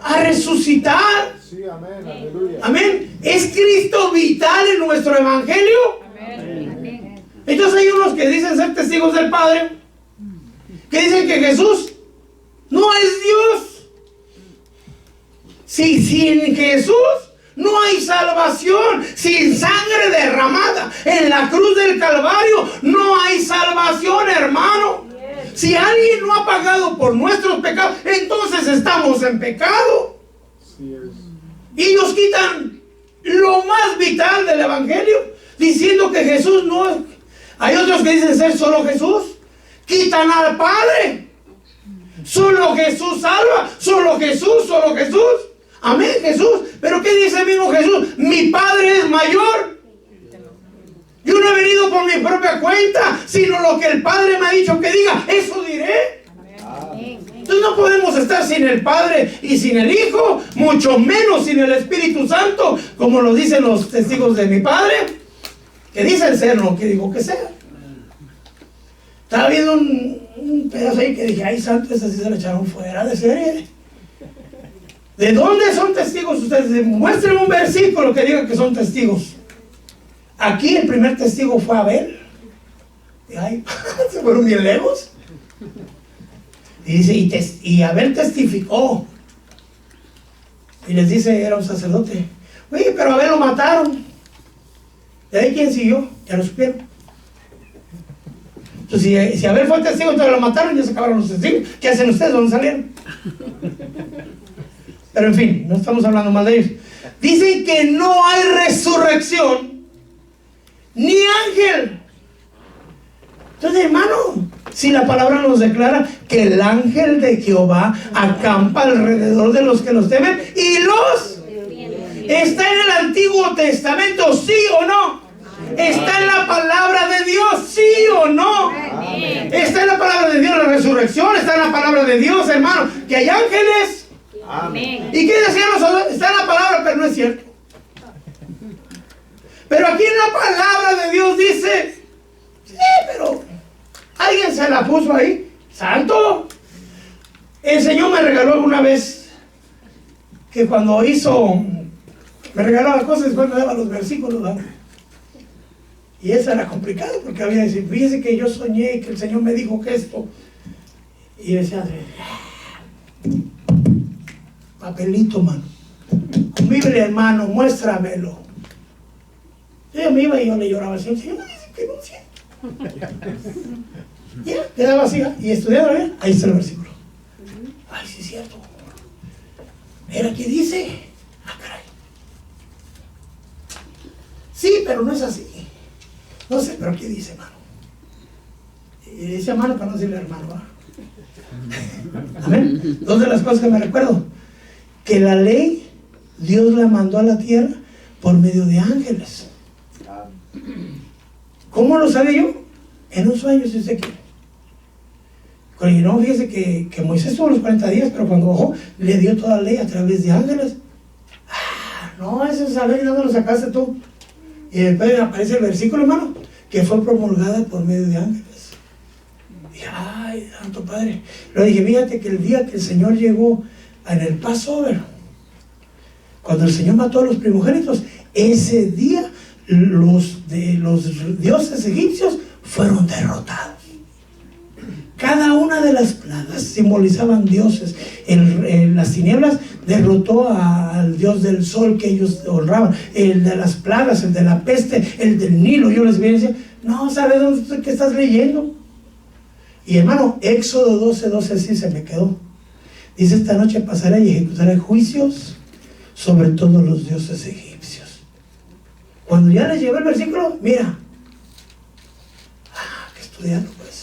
a resucitar. Sí, amén, aleluya. Amén. ¿Es Cristo vital en nuestro evangelio? Entonces hay unos que dicen ser testigos del Padre, que dicen que Jesús no es Dios. Si sin Jesús no hay salvación, sin sangre derramada en la cruz del Calvario no hay salvación, hermano. Si alguien no ha pagado por nuestros pecados, entonces estamos en pecado. Sí es. Y nos quitan lo más vital del evangelio, diciendo que Jesús no es. Hay otros que dicen ser solo Jesús. Quitan al Padre. Solo Jesús salva. Solo Jesús, solo Jesús. Amén, Jesús. Pero ¿qué dice el mismo Jesús? Mi Padre es mayor Yo no he venido por mi propia cuenta, sino lo que el Padre me ha dicho que diga, eso diré. Entonces no podemos estar sin el Padre y sin el Hijo, mucho menos sin el Espíritu Santo, como lo dicen los testigos de mi Padre, que dicen ser, no que digo que sea. Estaba viendo un pedazo ahí que dije, ay santo, ese sí se lo echaron fuera de serie. ¿De dónde son testigos ustedes? Muéstrenme un versículo que diga que son testigos. Aquí el primer testigo fue Abel. Y ay, se fueron bien lejos. Y dice, y Abel testificó. Y les dice, era un sacerdote. Oye, pero Abel lo mataron. ¿De ahí quién siguió? Ya lo supieron. Entonces, si Abel fue testigo, entonces lo mataron, ya se acabaron los testigos. ¿Qué hacen ustedes? ¿Dónde salieron? Pero en fin, no estamos hablando mal de ellos. Dicen que no hay resurrección ni ángel. Entonces, hermano, si la palabra nos declara que el ángel de Jehová acampa alrededor de los que los temen y los... ¿Está en el Antiguo Testamento, sí o no? ¿Está en la palabra de Dios, sí o no? ¿Está en la palabra de Dios la resurrección? ¿Está en la palabra de Dios, hermano, que hay ángeles? Amén. ¿Y qué decían nosotros? Está en la palabra, pero no es cierto. Pero aquí en la palabra de Dios dice, sí, pero alguien se la puso ahí. Santo. El Señor me regaló una vez que cuando me regalaba cosas, después me daba los versículos, ¿no? Y eso era complicado porque había que decir, fíjese que yo soñé que el Señor me dijo que esto. Y decía, papelito, mano. Biblia, hermano, muéstramelo. Yo me iba y yo le lloraba así, Señor me dice que no siento. Ya, quedaba así, y estudiando bien, ahí está el versículo. Ay, sí es cierto. Mira qué dice. Ah, caray. Sí, pero no es así. No sé, pero ¿qué dice, hermano? Y dice hermano para no decirle hermano, ¿va? Amén. Dos de las cosas que me recuerdo, que la ley Dios la mandó a la tierra por medio de ángeles. ¿Cómo lo sabe yo? En un sueño, si usted quiere. Y no, fíjese que Moisés tuvo los 40 días, pero cuando bajó, le dio toda la ley a través de ángeles. No, eso es saber de dónde lo sacaste tú. Y después aparece el versículo, hermano, que fue promulgada por medio de ángeles. Dije, ay, santo Padre. Luego dije, fíjate que el día que el Señor llegó en el Passover, cuando el Señor mató a los primogénitos, ese día los dioses egipcios fueron derrotados. Cada una de las plagas simbolizaban dioses. En las tinieblas derrotó al dios del sol que ellos honraban. El de las plagas, el de la peste, el del Nilo. Yo les decía, no, ¿sabes qué estás leyendo? Y hermano, Éxodo 12:12 así se me quedó. Dice, esta noche pasaré y ejecutaré juicios sobre todos los dioses egipcios. Cuando ya les llevé el versículo, mira, que estudiando pues.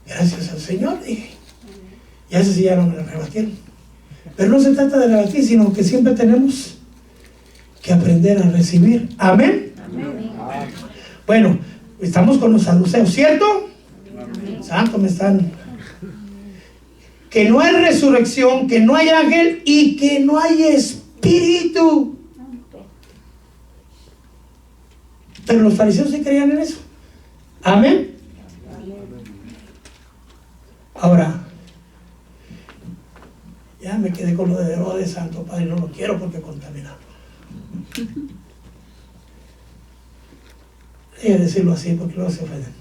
Gracias al Señor, dije. Y a ese sí ya no me lo rebatieron. Pero no se trata de rebatir, sino que siempre tenemos que aprender a recibir. Amén. Amén. Bueno, estamos con los saduceos, ¿cierto? Amén. Santo, me están. Que no hay resurrección, que no hay ángel y que no hay espíritu. Pero los fariseos sí creían en eso. Amén. Ahora, ya me quedé con lo de Herodes, santo Padre, no lo quiero porque contaminado. Voy a decirlo así porque luego se ofenden.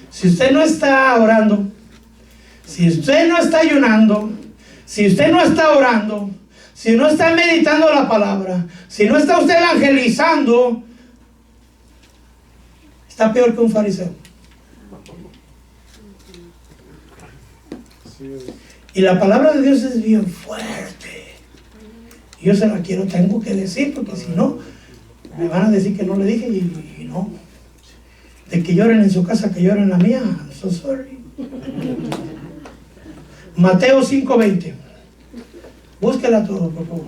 Si usted no está orando, si usted no está ayunando, si usted no está orando, si no está meditando la palabra, si no está usted evangelizando, está peor que un fariseo. Y la palabra de Dios es bien fuerte. Yo se la tengo que decir, porque si no, me van a decir que no le dije y no. De que lloren en su casa, que lloren en la mía. I'm so sorry. Mateo 5:20. Búsquela todo, por favor.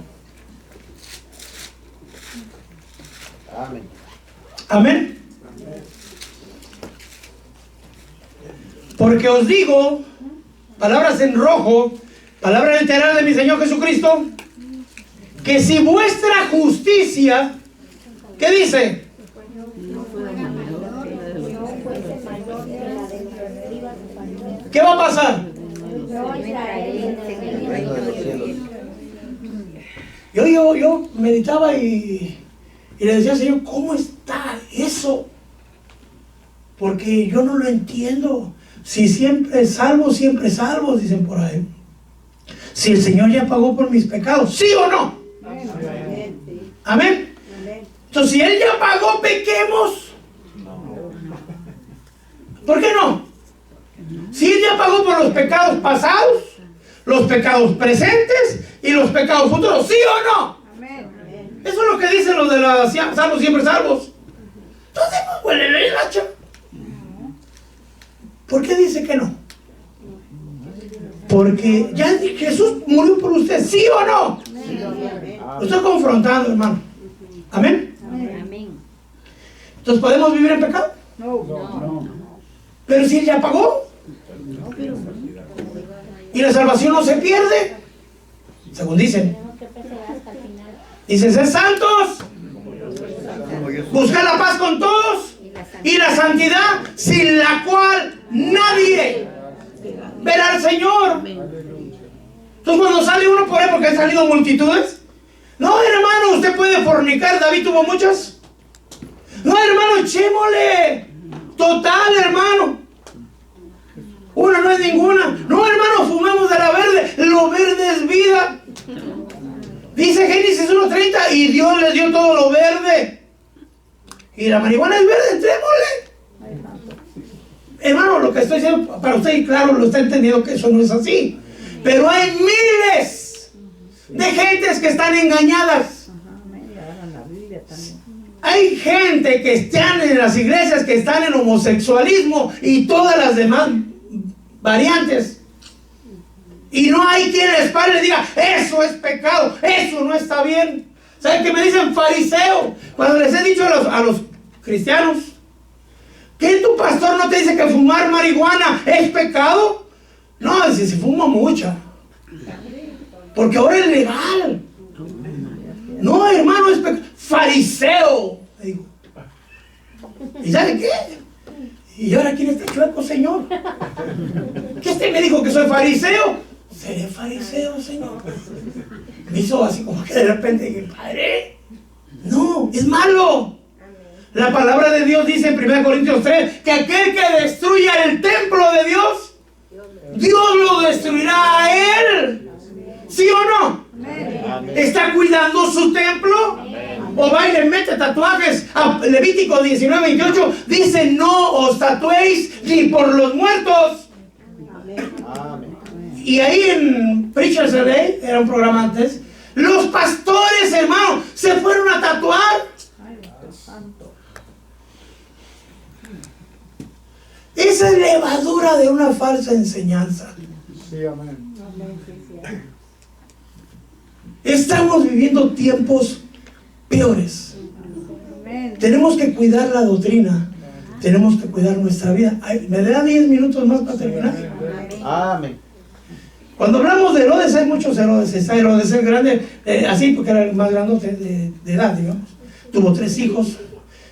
Amén. Amén. Porque os digo, palabras en rojo, palabra literal de mi Señor Jesucristo, que si vuestra justicia, ¿qué dice? ¿Qué va a pasar? Yo meditaba y le decía al Señor, ¿cómo está eso? Porque yo no lo entiendo. Si siempre salvo, dicen por ahí. Si el Señor ya pagó por mis pecados, ¿sí o no? Amén. Entonces, si Él ya pagó, pequemos. ¿Por qué no? Si Él ya pagó por los pecados pasados, los pecados presentes y los pecados futuros, ¿sí o no? Eso es lo que dicen los de la salvos, siempre salvos. Entonces, pues, huele el hacha. ¿Por qué dice que no? Porque ya Jesús murió por usted, ¿sí o no? Lo estoy confrontando, hermano. Amén. Entonces, ¿podemos vivir en pecado? No. Pero si Él ya pagó y la salvación no se pierde, según dicen. Dicen, ser santos, buscar la paz con todos y la santidad, sin la cual nadie verá al Señor. Entonces, cuando sale uno por ahí, porque han salido multitudes, no, hermano, usted puede fornicar, David tuvo muchas. No, hermano, echémosle. Total, hermano. Una no es ninguna. No, hermano, fumemos de la verde. Lo verde es vida. Dice Génesis 1:30, y Dios les dio todo lo verde. Y la marihuana es verde, entrémosle. Hermano, lo que estoy diciendo para usted, claro, lo está entendiendo que eso no es así. Pero hay miles de gentes que están engañadas. Hay gente que están en las iglesias, que están en homosexualismo y todas las demás variantes. Y no hay quien les pare y les diga, eso es pecado, eso no está bien. ¿Saben qué me dicen? Fariseo. Cuando les he dicho a los cristianos, ¿qué tu pastor no te dice que fumar marihuana es pecado? No, dice, si fumo mucha. Porque ahora es legal. No, hermano, es pecado. Fariseo. Le digo. ¿Y sabe qué? ¿Y ahora quién está chueco, Señor? ¿Que usted me dijo que soy fariseo? ¿Seré fariseo, Señor? Me hizo así como que de repente dije, Padre, no, es malo. La palabra de Dios dice en 1 Corintios 3 que aquel que destruya el templo de Dios, Dios lo destruirá a él. ¿Sí o no? ¿Está cuidando su templo? O va y le mete tatuajes. A Levítico 19:28 dice, no os tatuéis ni por los muertos. Amén. Y ahí en Preachers a Day, era un programa antes, los pastores, hermano, se fueron a tatuar. Esa es levadura de una falsa enseñanza. Sí, amén. Estamos viviendo tiempos peores. Tenemos que cuidar la doctrina. Tenemos que cuidar nuestra vida. Ay, ¿me da 10 minutos más para terminar? Amén. Cuando hablamos de Herodes, hay muchos Herodes. Está Herodes el grande, así porque era el más grande de edad, digamos. Tuvo 3 hijos: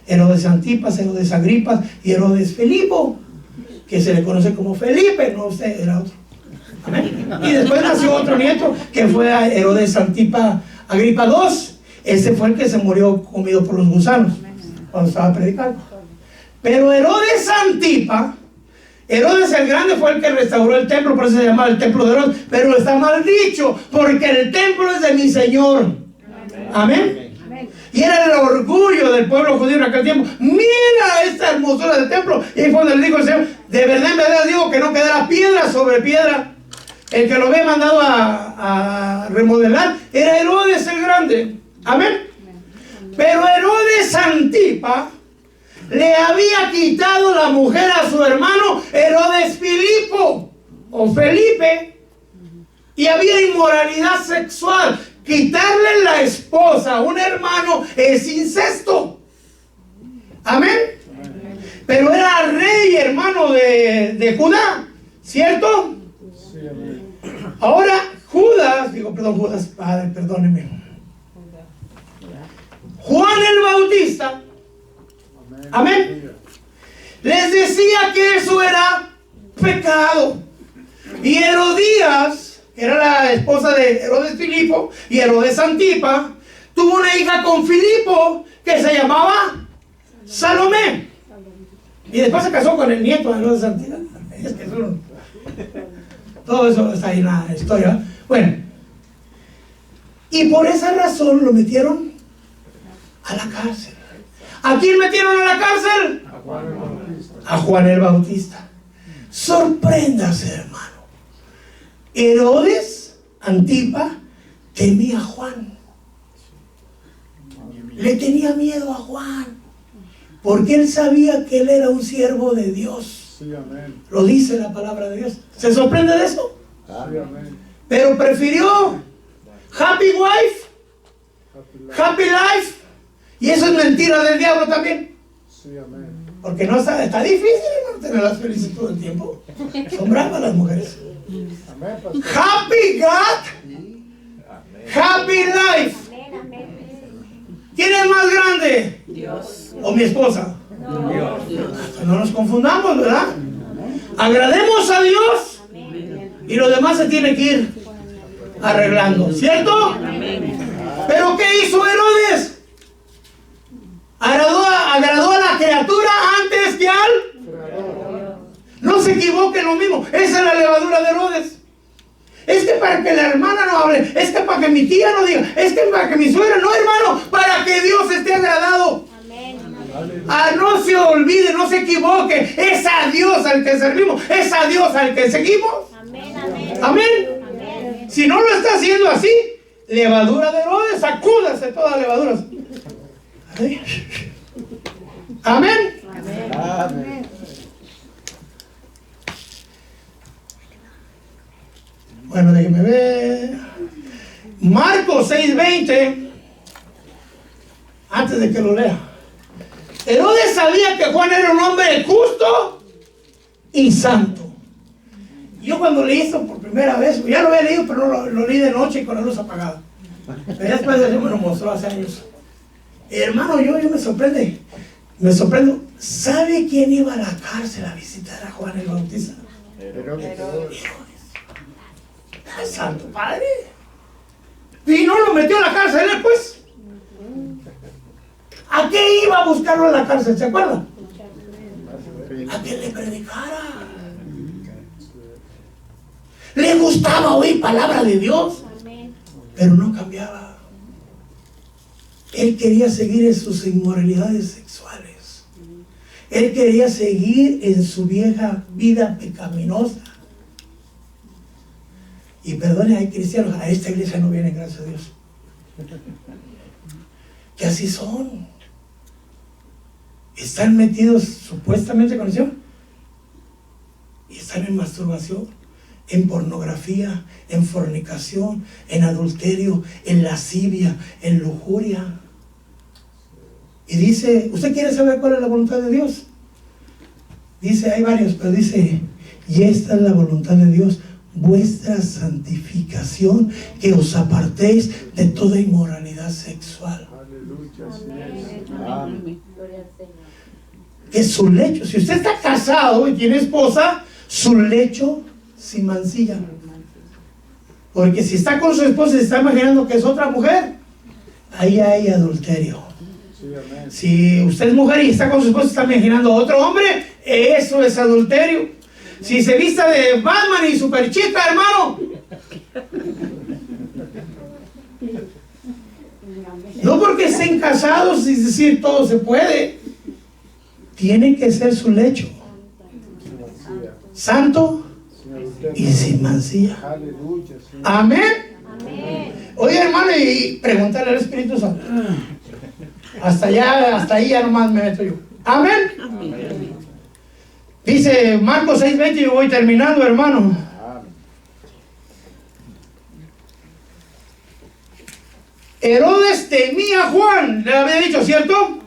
Herodes Antipas, Herodes Agripas y Herodes Filipo, que se le conoce como Felipe, no usted, era otro. Amén. Y después nació otro nieto que fue a Herodes Antipa Agripa II. Ese fue el que se murió comido por los gusanos cuando estaba predicando. Pero Herodes Antipa, Herodes el Grande, fue el que restauró el templo, por eso se llamaba el templo de Herodes. Pero está mal dicho, porque el templo es de mi Señor. Amén. Y era el orgullo del pueblo judío en aquel tiempo. Mira esta hermosura del templo. Y fue donde le dijo el Señor, de verdad en verdad digo que no quedará piedra sobre piedra. El que lo había mandado a remodelar era Herodes el Grande. Amén. Pero Herodes Antipa le había quitado la mujer a su hermano Herodes Filipo o Felipe, y había inmoralidad sexual. Quitarle la esposa a un hermano es incesto. Amén. Pero era rey, hermano, de Judá, ¿cierto? Sí, amén. Ahora Judas, padre, perdóneme. Juan el Bautista, amén, les decía que eso era pecado. Y Herodías, que era la esposa de Herodes Filipo y Herodes Antipa, tuvo una hija con Filipo que se llamaba Salomé. Y después se casó con el nieto de Herodes Antipa. Es que todo eso está ahí en la historia. Bueno, y por esa razón lo metieron a la cárcel. ¿A quién metieron a la cárcel? A Juan el Bautista. A Juan el Bautista. Sorpréndase, hermano. Herodes Antipa temía a Juan. Le tenía miedo a Juan, porque él sabía que él era un siervo de Dios. Sí, amén. Lo dice la palabra de Dios. ¿Se sorprende de eso? Sí, amén. Pero prefirió happy wife, happy life. Y eso es mentira del diablo también. Sí, amén. Porque no está difícil, hermano, tenerlas felices todo el tiempo. Son bravas las mujeres. Amén, pastor. Happy God, happy life. Amén, amén. ¿Quién es más grande? Dios. ¿O mi esposa? Dios. No nos confundamos, ¿verdad? Agrademos a Dios y lo demás se tiene que ir arreglando, ¿cierto? Amén. ¿Pero qué hizo Herodes? Agradó a la criatura antes que al... No se equivoquen, lo mismo. Esa es la levadura de Herodes. Es que para que la hermana no hable, es que para que mi tía no diga, es que para que mi suegra no, hermano, para que Dios esté agradado. Amén. No se olvide, no se equivoque. Es a Dios al que servimos, es a Dios al que seguimos. Amén, amén. Amén. Amén. Si no lo está haciendo así, levadura de Herodes, sacúdase todas las levaduras. Amén. Amén. Bueno, déjeme ver. Marcos 6:20. Antes de que lo lea. Herodes sabía que Juan era un hombre justo y santo. Yo cuando leí esto por primera vez, ya lo había leído, pero no lo leí de noche con la luz apagada. Pero ya después de eso me lo mostró hace años. Hermano, yo me sorprende. Me sorprendo. ¿Sabe quién iba a la cárcel a visitar a Juan el Bautista? Herodes. ¡Ay, santo padre! Y no lo metió a la cárcel, pues. ¿A qué iba a buscarlo a la cárcel? ¿Se acuerdan? A que le predicara. Le gustaba oír palabra de Dios, Amén. pero no cambiaba. Él quería seguir en sus inmoralidades sexuales. Él quería seguir en su vieja vida pecaminosa. Y perdone, hay cristianos, a esta iglesia no vienen, gracias a Dios. Que así son. Están metidos supuestamente con el Señor. Y están en masturbación, en pornografía, en fornicación, en adulterio, en lascivia, en lujuria. Y dice, ¿usted quiere saber cuál es la voluntad de Dios? Dice, hay varios, pero dice, y esta es la voluntad de Dios, vuestra santificación, que os apartéis de toda inmoralidad sexual. Aleluya. Amén. Que su lecho, si usted está casado y tiene esposa, su lecho sin mancilla. Porque si está con su esposa y se está imaginando que es otra mujer, ahí hay adulterio. Sí, amén. Si usted es mujer y está con su esposa y está imaginando otro hombre, eso es adulterio. Si se vista de Batman y super chica, hermano, no porque estén casados, es decir, todo se puede. Tiene que ser su lecho santo y sin mancilla. Aleluya. Sí. Amén. Amén. Oye, hermano, y preguntarle al Espíritu Santo. Hasta ahí ya nomás me meto yo. Amén. Dice Marcos 6:20, yo voy terminando, hermano. Amén. Herodes temía a Juan, le había dicho, ¿cierto?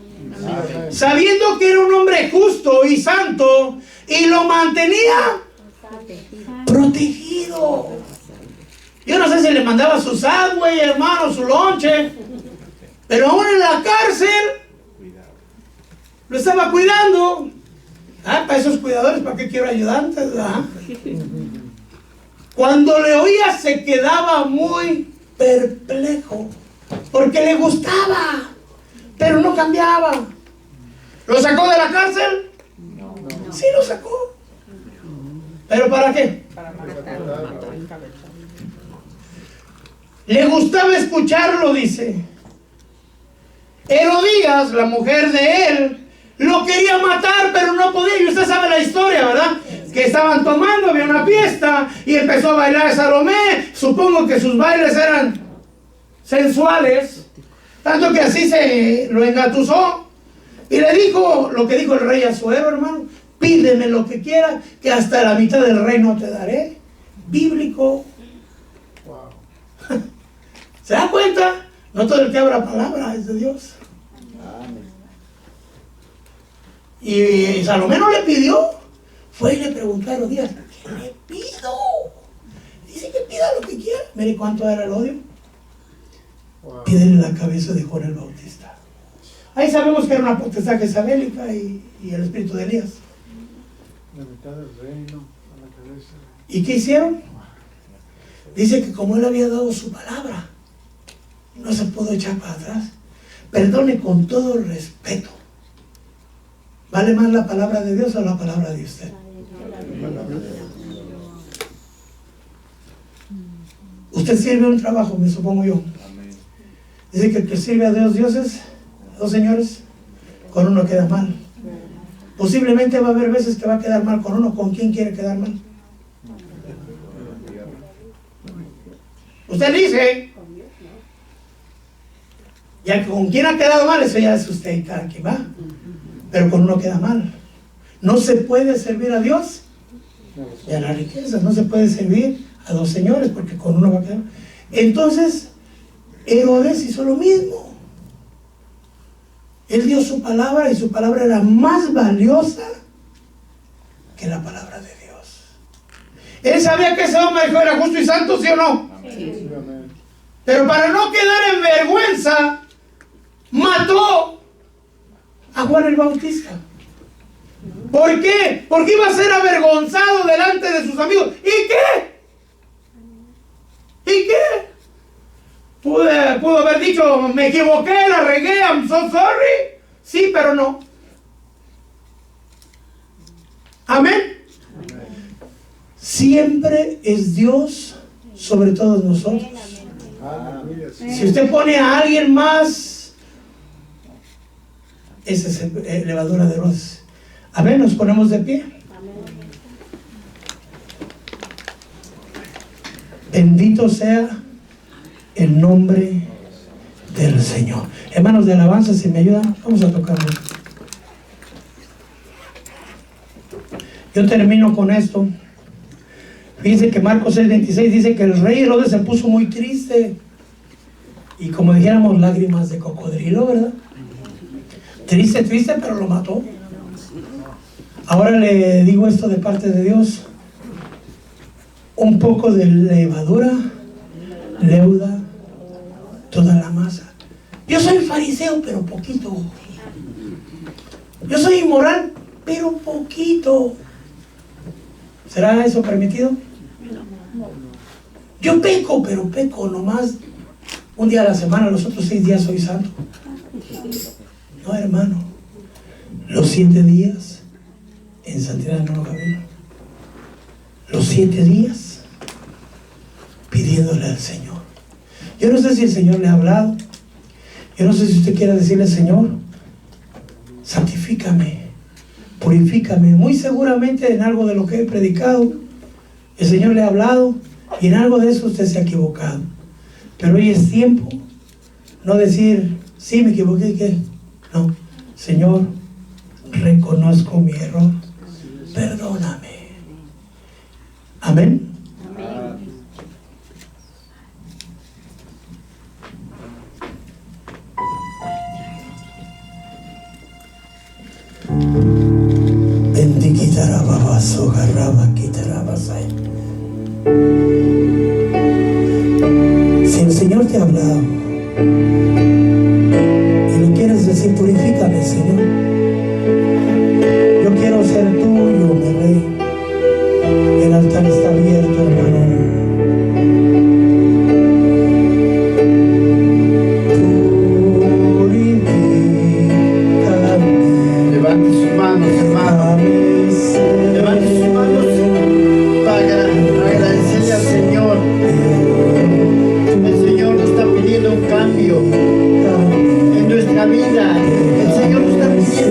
sabiendo que era un hombre justo y santo, y lo mantenía protegido. Yo no sé si le mandaba su Subway, hermano, su lonche, pero aún en la cárcel lo estaba cuidando. Para esos cuidadores, ¿para qué quiero ayudantes? Cuando le oía se quedaba muy perplejo, porque le gustaba, pero no cambiaba. ¿Lo sacó de la cárcel? Sí, lo sacó. ¿Pero para qué? Le gustaba escucharlo, dice. Herodías, la mujer de él, lo quería matar, pero no podía. Y usted sabe la historia, ¿verdad? Que estaban tomando, había una fiesta y empezó a bailar Salomé. Supongo que sus bailes eran sensuales, tanto que así se lo engatusó y le dijo lo que dijo el rey Asuero, hermano: pídeme lo que quiera, que hasta la mitad del reino te daré. Bíblico. Wow. ¿Se da cuenta? No todo el que abra palabra es de Dios. Y Salomé no le pidió, fue y le preguntó a Herodías: ¿qué le pido? Dice que pida lo que quiera. Mire cuánto era el odio. Wow. Pídele la cabeza de Juan el Bautista. Ahí sabemos que era una potestad jezabélica y el espíritu de Elías. La mitad del reino a la cabeza. ¿Y qué hicieron? Dice que como él había dado su palabra, no se pudo echar para atrás. Perdone con todo respeto. ¿Vale más la palabra de Dios o la palabra de usted? Usted sirve un trabajo, me supongo yo. Dice que el que sirve a dos dioses, a dos señores, con uno queda mal. Posiblemente va a haber veces que va a quedar mal con uno. ¿Con quién quiere quedar mal? Usted dice, ya con quién ha quedado mal, eso ya es usted y cada quien va. Pero con uno queda mal. No se puede servir a Dios y a la riqueza. No se puede servir a dos señores, porque con uno va a quedar mal. Entonces Herodes hizo lo mismo. Él dio su palabra y su palabra era más valiosa que la palabra de Dios. Él sabía que ese hombre era justo y santo, ¿sí o no? Sí, amén. Pero para no quedar en vergüenza, mató a Juan el Bautista. ¿Por qué? Porque iba a ser avergonzado delante de sus amigos. ¿Y qué? ¿Y qué? Pudo haber dicho: me equivoqué, la regué, I'm so sorry. Sí, pero no. Amén. Siempre es Dios sobre todos nosotros. Aleluya, sí. Si usted pone a alguien más, esa es levadura de rosas. Amén, nos ponemos de pie. Bendito sea el nombre del Señor. Hermanos de alabanza, si me ayudan, vamos a tocarlo. Yo termino con esto. Fíjense que Marcos 6:26 dice que el rey Herodes se puso muy triste. Y como dijéramos, lágrimas de cocodrilo, ¿verdad? Triste, triste, pero lo mató. Ahora le digo esto de parte de Dios: un poco de levadura leuda toda la masa. Yo soy fariseo, pero poquito. Yo soy inmoral, pero poquito. ¿Será eso permitido? Yo peco, pero peco nomás un día a la semana. Los otros 6 días soy santo. No, hermano. Los 7 días en santidad, hermano Gabriel. Los 7 días pidiéndole al Señor. Yo no sé si el Señor le ha hablado. Yo no sé si usted quiere decirle: Señor, santifícame, purifícame. Muy seguramente en algo de lo que he predicado el Señor le ha hablado, y en algo de eso usted se ha equivocado. Pero hoy es tiempo no decir: sí, me equivoqué, ¿qué? No, Señor, reconozco mi error, perdóname. Amén. Si el Señor te ha hablado y le quieres decir, purifícame, Señor. Yo quiero ser tuyo, mi Rey. El altar está abierto, hermano. Levante sus manos, hermano. Levante sus manos para agradecerle al Señor. El Señor nos está pidiendo un cambio en nuestra vida. El Señor nos está pidiendo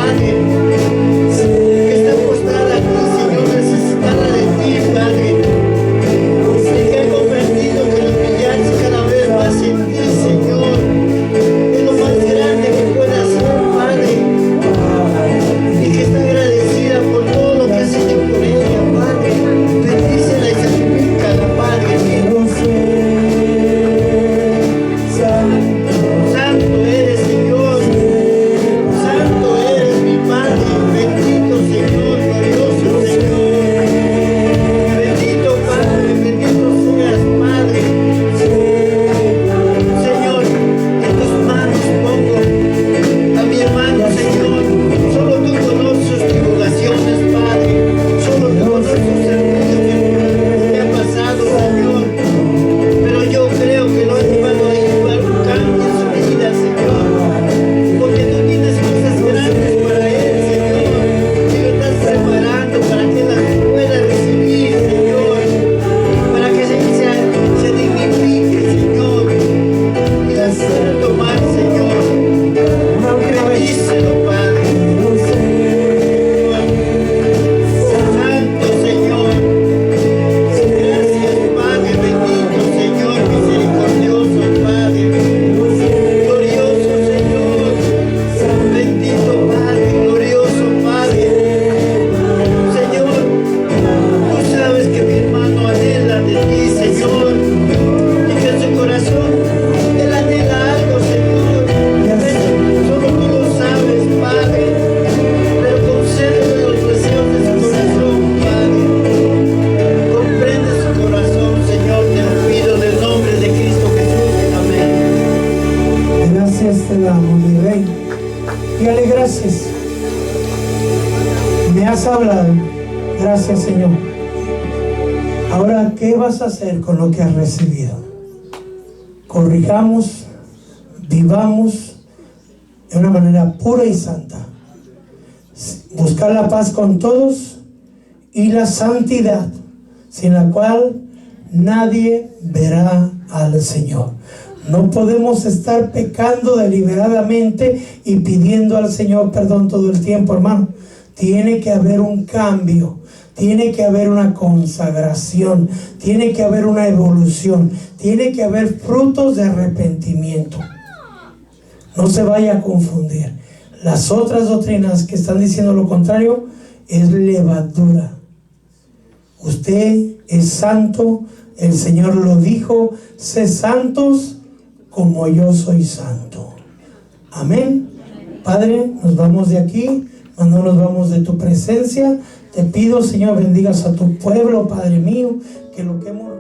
Padre, que está postrada aquí, Señor, necesitada de ti, Padre, y que ha comprendido que el humillarse cada vez más en ti, Señor, es lo más grande que puede hacer, Padre, y que está agradecida por todo lo que has hecho por ella, Padre. Bendícela y santifícala, Padre. Santo eres, Señor. Santo eres, mi Padre. Bendito Señor, glorioso Señor. Bendito Padre, bendito seas, Padre. Señor, en tus manos pongo a mi hermano, Señor. Solo tú conoces sus tribulaciones, Padre. Solo tú conoces sus angustia que ha pasado, Señor. Pero yo creo que lo has llevado a llevar un cambio en su vida, Señor. Porque tú tienes cosas grandes para él, Señor. Y lo estás preparando para que las pueda recibir, Señor. Para que se dignifique, Señor. Y las pueda tomar, Señor. Bendícelo, Padre. Santo Señor. Gracias, Padre, bendito Señor, misericordioso, Padre, glorioso Señor, bendito Padre, glorioso Padre. Señor, tú sabes que mi hermano anhela de ti, Señor, y que en su corazón él anhela algo, Señor. Solo tú lo sabes, Padre, pero concédele los deseos de su corazón, Padre. Comprende su corazón, Señor, te lo pido en el nombre de Cristo Jesús. Amén. Gracias te damos, mi rey. Dígale gracias. Me has hablado. Gracias, Señor. Ahora, ¿qué vas a hacer con lo que has recibido? Corrijamos, vivamos de una manera pura y santa. Buscar la paz con todos y la santidad, sin la cual nadie verá al Señor. No podemos estar pecando deliberadamente y pidiendo al Señor perdón todo el tiempo, hermano. Tiene que haber un cambio, tiene que haber una consagración, tiene que haber una evolución, tiene que haber frutos de arrepentimiento. No se vaya a confundir. Las otras doctrinas que están diciendo lo contrario es levadura. Usted es santo, el Señor lo dijo, sé santos como yo soy santo. Amén. Padre, nos vamos de aquí, no nos vamos de tu presencia. Te pido, Señor, bendigas a tu pueblo, Padre mío, que lo que hemos